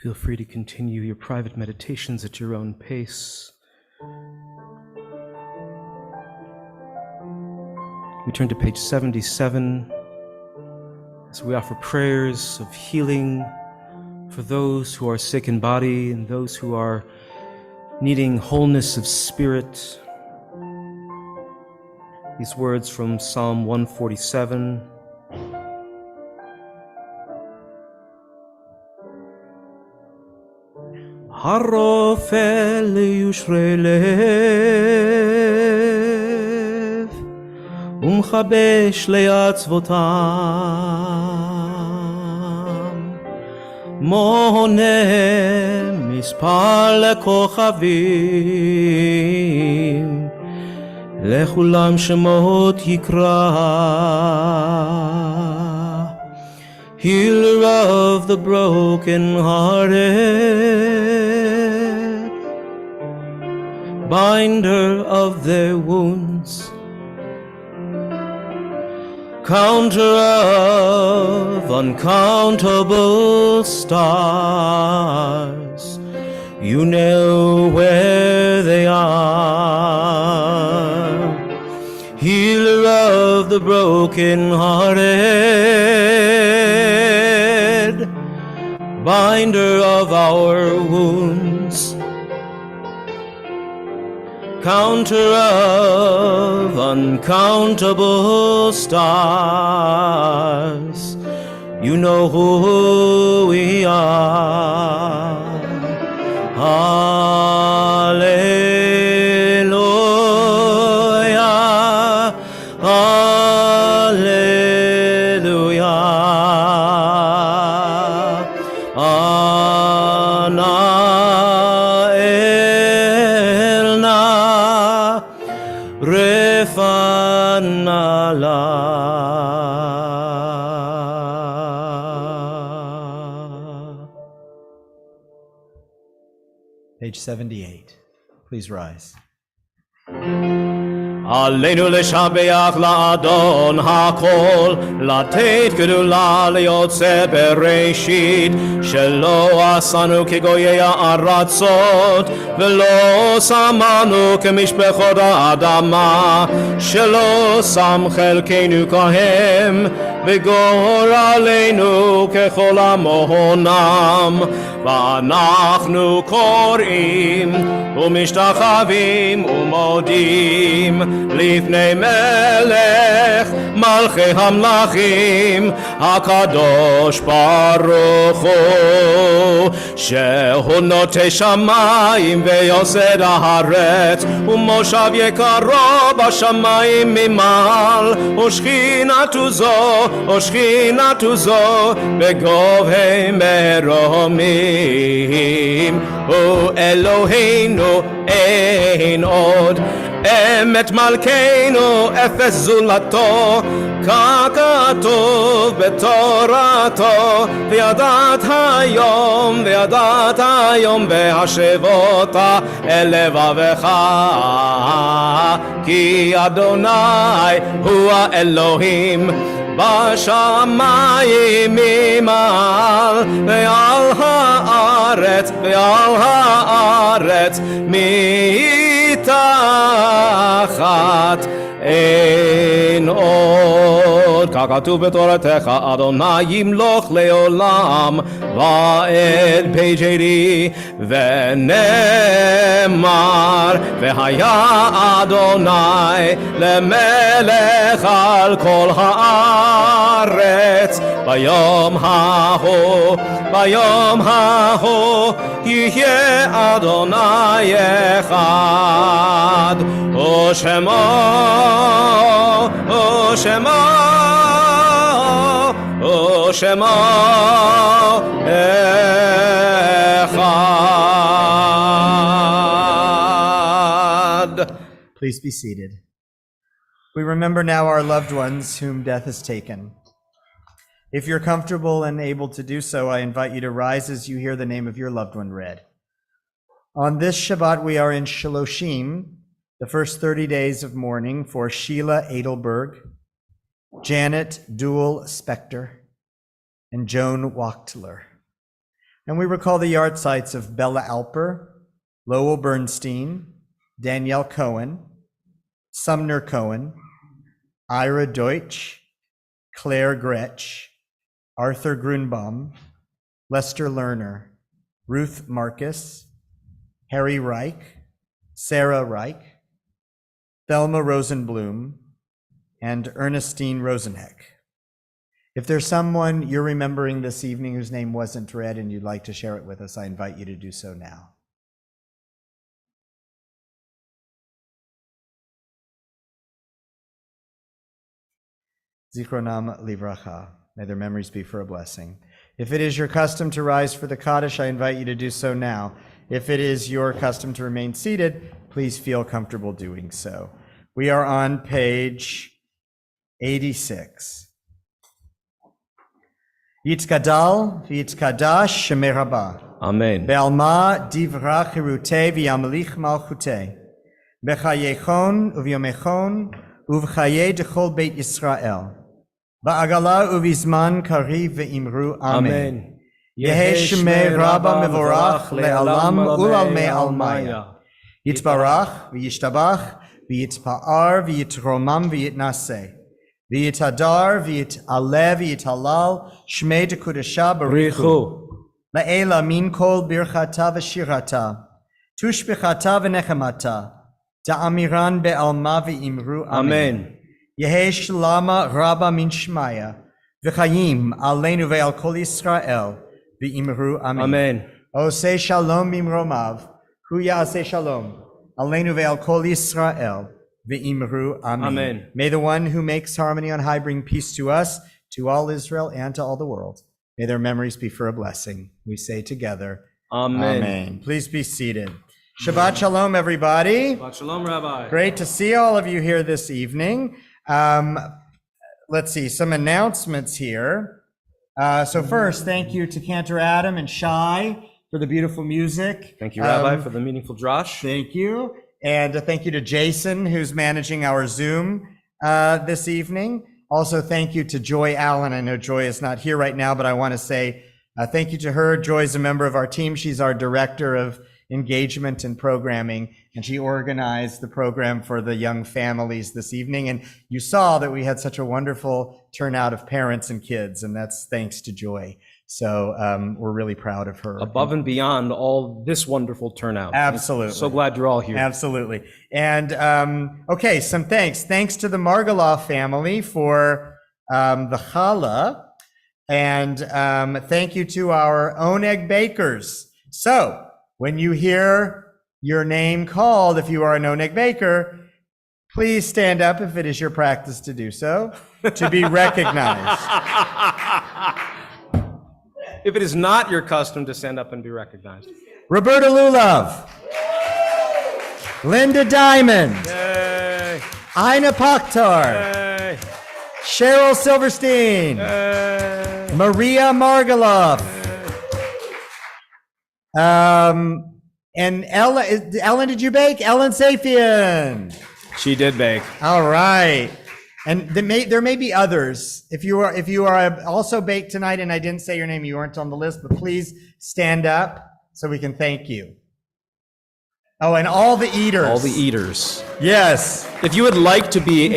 [SPEAKER 2] Feel free to continue your private meditations at your own pace. We turn to page 77 as we offer prayers of healing for those who are sick in body and those who are needing wholeness of spirit. These words from Psalm 147. הרופא ליושרי לב ומחבש לעצבותם, מונה מספר לכוכבים, לכולם שמות יקרא. Healer of the broken-hearted, binder of their wounds, counter of uncountable stars, you know where they are. Healer of the broken-hearted, binder of our wounds, counter of uncountable stars. You know who we are. Hallelujah, hallelujah. Ana elna refanala.
[SPEAKER 3] Page 78. Please rise.
[SPEAKER 2] עלינו לשבח לאדון הכל, לתת גדולה ליוצא בראשית, שלא עשנו כגויי הארצות, ולא שמנו כמשפחות האדמה, שלא שם חלקנו כהם, וגורלנו ככל המונם. ואנחנו קוראים ומשתחווים ומודים לפני מלך מלכי המלכים הקדוש ברוך הוא, שהוא נוטה שמיים ויוסד הארץ, ומושב יקרו בשמיים ממעל, ושכינתו זו בגובה מרומים. הוא אלוהינו אין עוד, אמת מלכנו אפס זולתו, ככתוב בתורתו, וידעת היום והשבותה אל לבבך, כי אדוני הוא האלוהים בשמיים ממעל, ועל הארץ מתחת אין עוד. ככתוב בתורתך, אדוני ימלוך לעולם ועד. page 80. ונאמר, והיה אדוני למלך על כל הארץ, ביום ההוא יהיה אדוני אחד, ושמו אחד.
[SPEAKER 3] Please be seated. We remember now our loved ones whom death has taken. If you're comfortable and able to do so, I invite you to rise as you hear the name of your loved one read. On this Shabbat, we are in Shaloshim, the first 30 days of mourning for Sheila Edelberg, Janet Duell Spector, and Joan Wachtler. And we recall the yard sites of Bella Alper, Lowell Bernstein, Danielle Cohen, Sumner Cohen, Ira Deutsch, Claire Gretsch, Arthur Grunbaum, Lester Lerner, Ruth Marcus, Harry Reich, Sarah Reich, Thelma Rosenblum, and Ernestine Rosenheck. If there's someone you're remembering this evening whose name wasn't read and you'd like to share it with us, I invite you to do so now. Zichronam livracha. May their memories be for a blessing. If it is your custom to rise for the Kaddish, I invite you to do so now. If it is your custom to remain seated, please feel comfortable doing so. We are on page 86. Yitzkadal v'yitzkadash shemei rabah.
[SPEAKER 2] Amen.
[SPEAKER 3] Be'alma divra chirutei v'yamelich malchutei. Bechayechon uvyomechon uvchaye dechol beit Yisrael. Ba'agala uvizman kariv ve'imru amen. Yehe shemei rabba mevorach le'alam ulalmei almaya. Yitzbarach v'yishtabach v'yitzpa'ar v'yitromam v'yitnaseh. V'yitadar v'yit'aleh v'yit'alal shmei dekudesha barichu. La'ela min kol birchata v'shirata. Tushbichata v'nechemata.
[SPEAKER 2] Da'amiran be'alma v'imru amen.
[SPEAKER 1] Amen.
[SPEAKER 2] Yehi shlama rabba min shmaya, v'chayim aleinu ve'al kol Yisrael, v'imru amen.
[SPEAKER 1] Amen.
[SPEAKER 2] Oseh shalom mimromav, hu ya'aseh shalom, aleinu ve'al kol Yisrael, v'imru amen.
[SPEAKER 1] Amen.
[SPEAKER 2] May the one who makes harmony on high bring peace to us, to all Israel, and to all the world. May their memories be for a blessing. We say together,
[SPEAKER 1] Amen.
[SPEAKER 2] Amen. Please be seated. Shabbat shalom, everybody.
[SPEAKER 1] Shabbat shalom, Rabbi.
[SPEAKER 2] Great to see all of you here this evening. Let's see, some announcements here. So first, thank you to Cantor Adam and Shai for the beautiful music.
[SPEAKER 1] Thank you, Rabbi, for the meaningful drosh.
[SPEAKER 2] Thank you. And thank you to Jason, who's managing our Zoom this evening. Also, thank you to Joy Allen. I know Joy is not here right now, but I want to say thank you to her. Joy's a member of our team. She's our director of engagement and programming, and she organized the program for the young families this evening. And you saw that we had such a wonderful turnout of parents and kids, and that's thanks to Joy. So we're really proud of her.
[SPEAKER 1] Above and beyond all this wonderful turnout.
[SPEAKER 2] Absolutely.
[SPEAKER 1] So glad you're all here.
[SPEAKER 2] Absolutely. And okay, some thanks. Thanks to the Margaloff family for the challah. And thank you to our Oneg bakers. So when you hear your name called, if you are an Oneg baker, please stand up if it is your practice to do so, to be recognized.
[SPEAKER 1] If it is not your custom to stand up and be recognized.
[SPEAKER 2] Roberta Lulov, Linda Diamond,
[SPEAKER 1] Yay.
[SPEAKER 2] Ina Pakhtar,
[SPEAKER 1] Yay.
[SPEAKER 2] Cheryl Silverstein,
[SPEAKER 1] Yay.
[SPEAKER 2] Maria Margaloff, and Ellen, did you bake? Ellen Safian.
[SPEAKER 1] She did bake.
[SPEAKER 2] All right. And there may be others. If you are also baked tonight and I didn't say your name, you weren't on the list, but please stand up so we can thank you. Oh, and all the eaters.
[SPEAKER 1] All the eaters.
[SPEAKER 2] Yes.
[SPEAKER 1] If you would like to be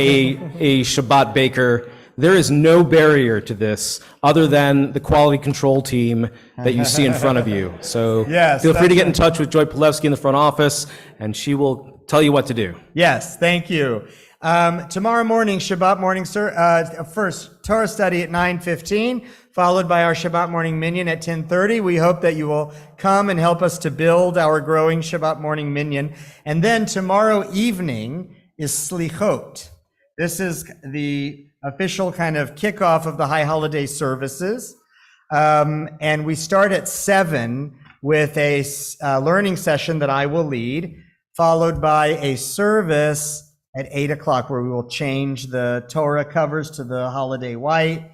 [SPEAKER 1] a Shabbat baker, there is no barrier to this other than the quality control team that you see in front of you. So
[SPEAKER 2] yes,
[SPEAKER 1] feel free to get in touch with Joy Pilevsky in the front office, and she will tell you what to do.
[SPEAKER 2] Yes, thank you. Tomorrow morning, Shabbat morning, first Torah study at 9:15, followed by our Shabbat morning minyan at 10:30. We hope that you will come and help us to build our growing Shabbat morning minyan. And then tomorrow evening is Slichot. This is the official kind of kickoff of the high holiday services. And we start at 7 with a learning session that I will lead, followed by a service at 8 o'clock where we will change the Torah covers to the holiday white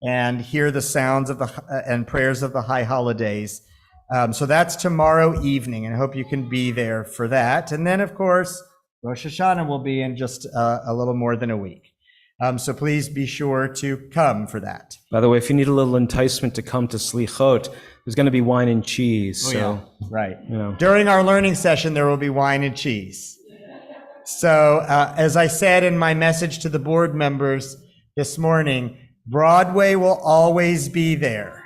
[SPEAKER 2] and hear the sounds of and prayers of the high holidays. So that's tomorrow evening, and I hope you can be there for that. And then, of course, Rosh Hashanah will be in just a little more than a week. So please be sure to come for that.
[SPEAKER 1] By the way, if you need a little enticement to come to Slichot, there's going to be wine and cheese. So,
[SPEAKER 2] right.
[SPEAKER 1] You know.
[SPEAKER 2] During our learning session, there will be wine and cheese. So as I said in my message to the board members this morning, Broadway will always be there.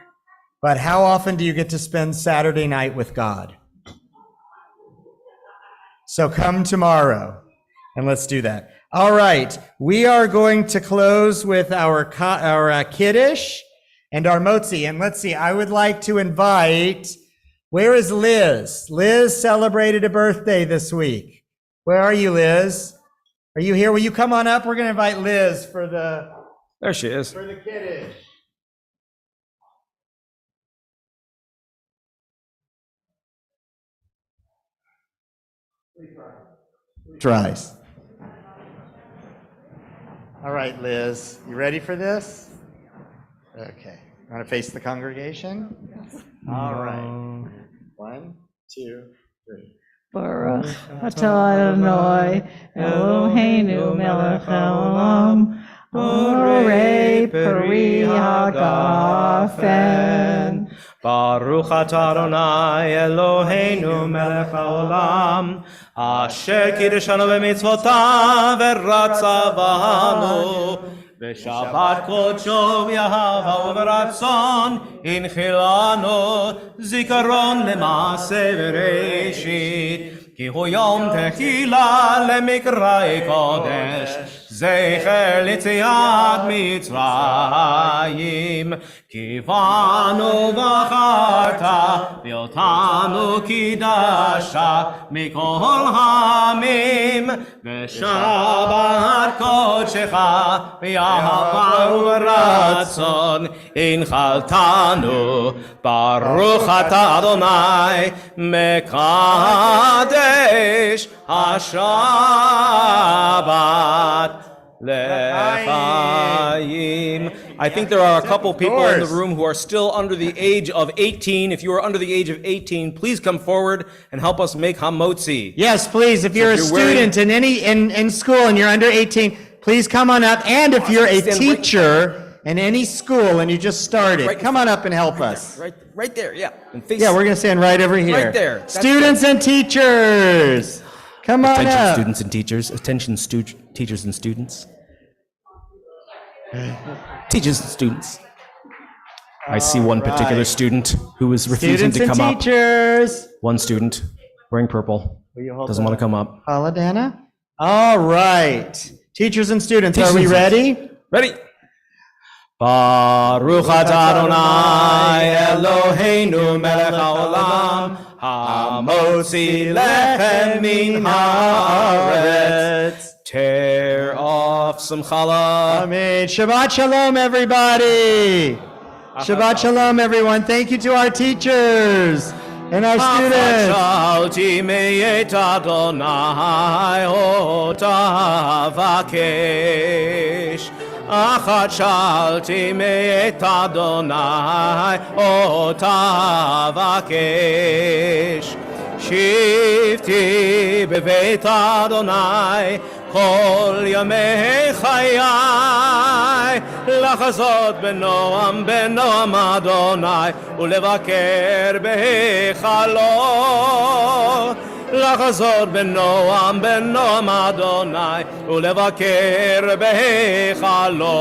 [SPEAKER 2] But how often do you get to spend Saturday night with God? So come tomorrow and let's do that. All right, we are going to close with our Kiddush and our Motzi. And let's see, I would like to invite, where is Liz? Liz celebrated a birthday this week. Where are you, Liz? Are you here? Will you come on up? We're going to invite Liz for the...
[SPEAKER 1] There she is.
[SPEAKER 2] For the Kiddush. Tries. All right, Liz, you ready for this? Okay. You want to face the congregation? All right. 1, 2, 3.
[SPEAKER 4] Baruch atah Adonai Eloheinu melech haolam borei peri hagafen.
[SPEAKER 1] Baruch atah Adonai Eloheinu melech haolam asher kiddushanu b'mitzvotav v'ratza b'nu v'shabbat kodsho v'yahava v'ratzon inchilanu zikaron lema'aseh v'reishit
[SPEAKER 2] כי הוא יום תחילה למקרא קודש, זכר ליציאת מצרים. כי בנו בחרת ואותנו קידשת מכל העמים, בשבת קודשך באהבה וברצון הנחלתנו. ברוך אתה אדוני מקדש השבת לחיים. I think there are a couple people in the room who are still under the age of 18. If you are under the age of 18, please come forward and help us make hamotzi.
[SPEAKER 3] Yes, please. If you're a student in school and you're under 18, please come on up. And if you're a teacher in any school and you just started, come on up and help us.
[SPEAKER 2] Right there, yeah.
[SPEAKER 3] Yeah, we're going to stand right over here.
[SPEAKER 2] Right there.
[SPEAKER 3] Students and teachers, come on
[SPEAKER 2] Attention,
[SPEAKER 3] up.
[SPEAKER 2] students and teachers. Attention, teachers and students. Teachers and students. I see one particular student who is refusing to come up.
[SPEAKER 3] Teachers.
[SPEAKER 2] One student wearing purple doesn't want to come up.
[SPEAKER 3] Paula, Dana? All right. Teachers and students, are we ready?
[SPEAKER 2] Ready? Baruch atah Adonai Eloheinu melech haolam hamotzi lechem min haaretz. Tear off some challah.
[SPEAKER 3] Amen. Shabbat shalom, everybody. Shabbat shalom, everyone. Thank you to our teachers and our students.
[SPEAKER 2] Shalti me'et Adonai ota vakesh. Achat shalti me'et Adonai ota vakesh. Shivti bebeit Adonai כל ימי חיי, לחזות בנועם בנועם אדוני, ולבקר בהיכלו. לחזות בנועם בנועם אדוני, ולבקר בהיכלו.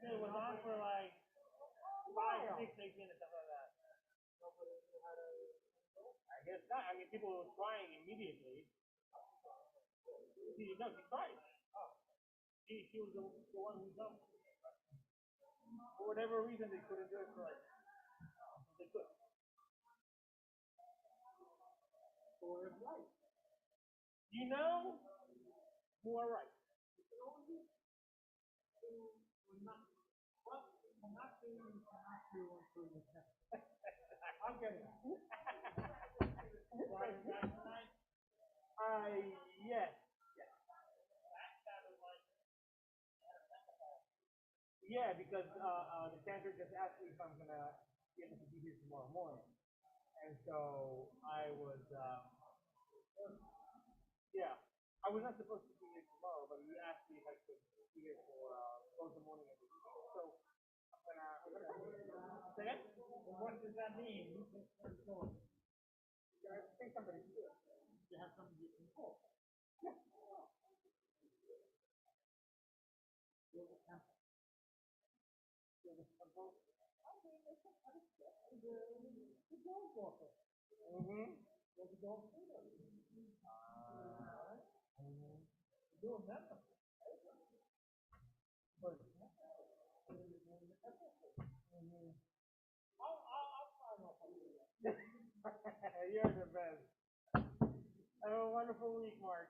[SPEAKER 1] It was on for like 5, 6, 8 minutes, something like that. I guess not. I mean, people were trying immediately. She tried. She was the one who jumped. For whatever reason, they couldn't do it for like. They could. For his life. You know who are right.
[SPEAKER 2] I'm getting it. Yes. Yeah, because the cancer just asked me if I'm gonna be able to be here tomorrow morning, and so I was, yeah, I was not supposed to be here tomorrow, but he asked me if I could be here for both the morning and the evening. So I'm gonna say it. What does that mean? I think somebody's here. You have somebody you can call. Mm-hmm. You're the best. Have a wonderful week, Mark.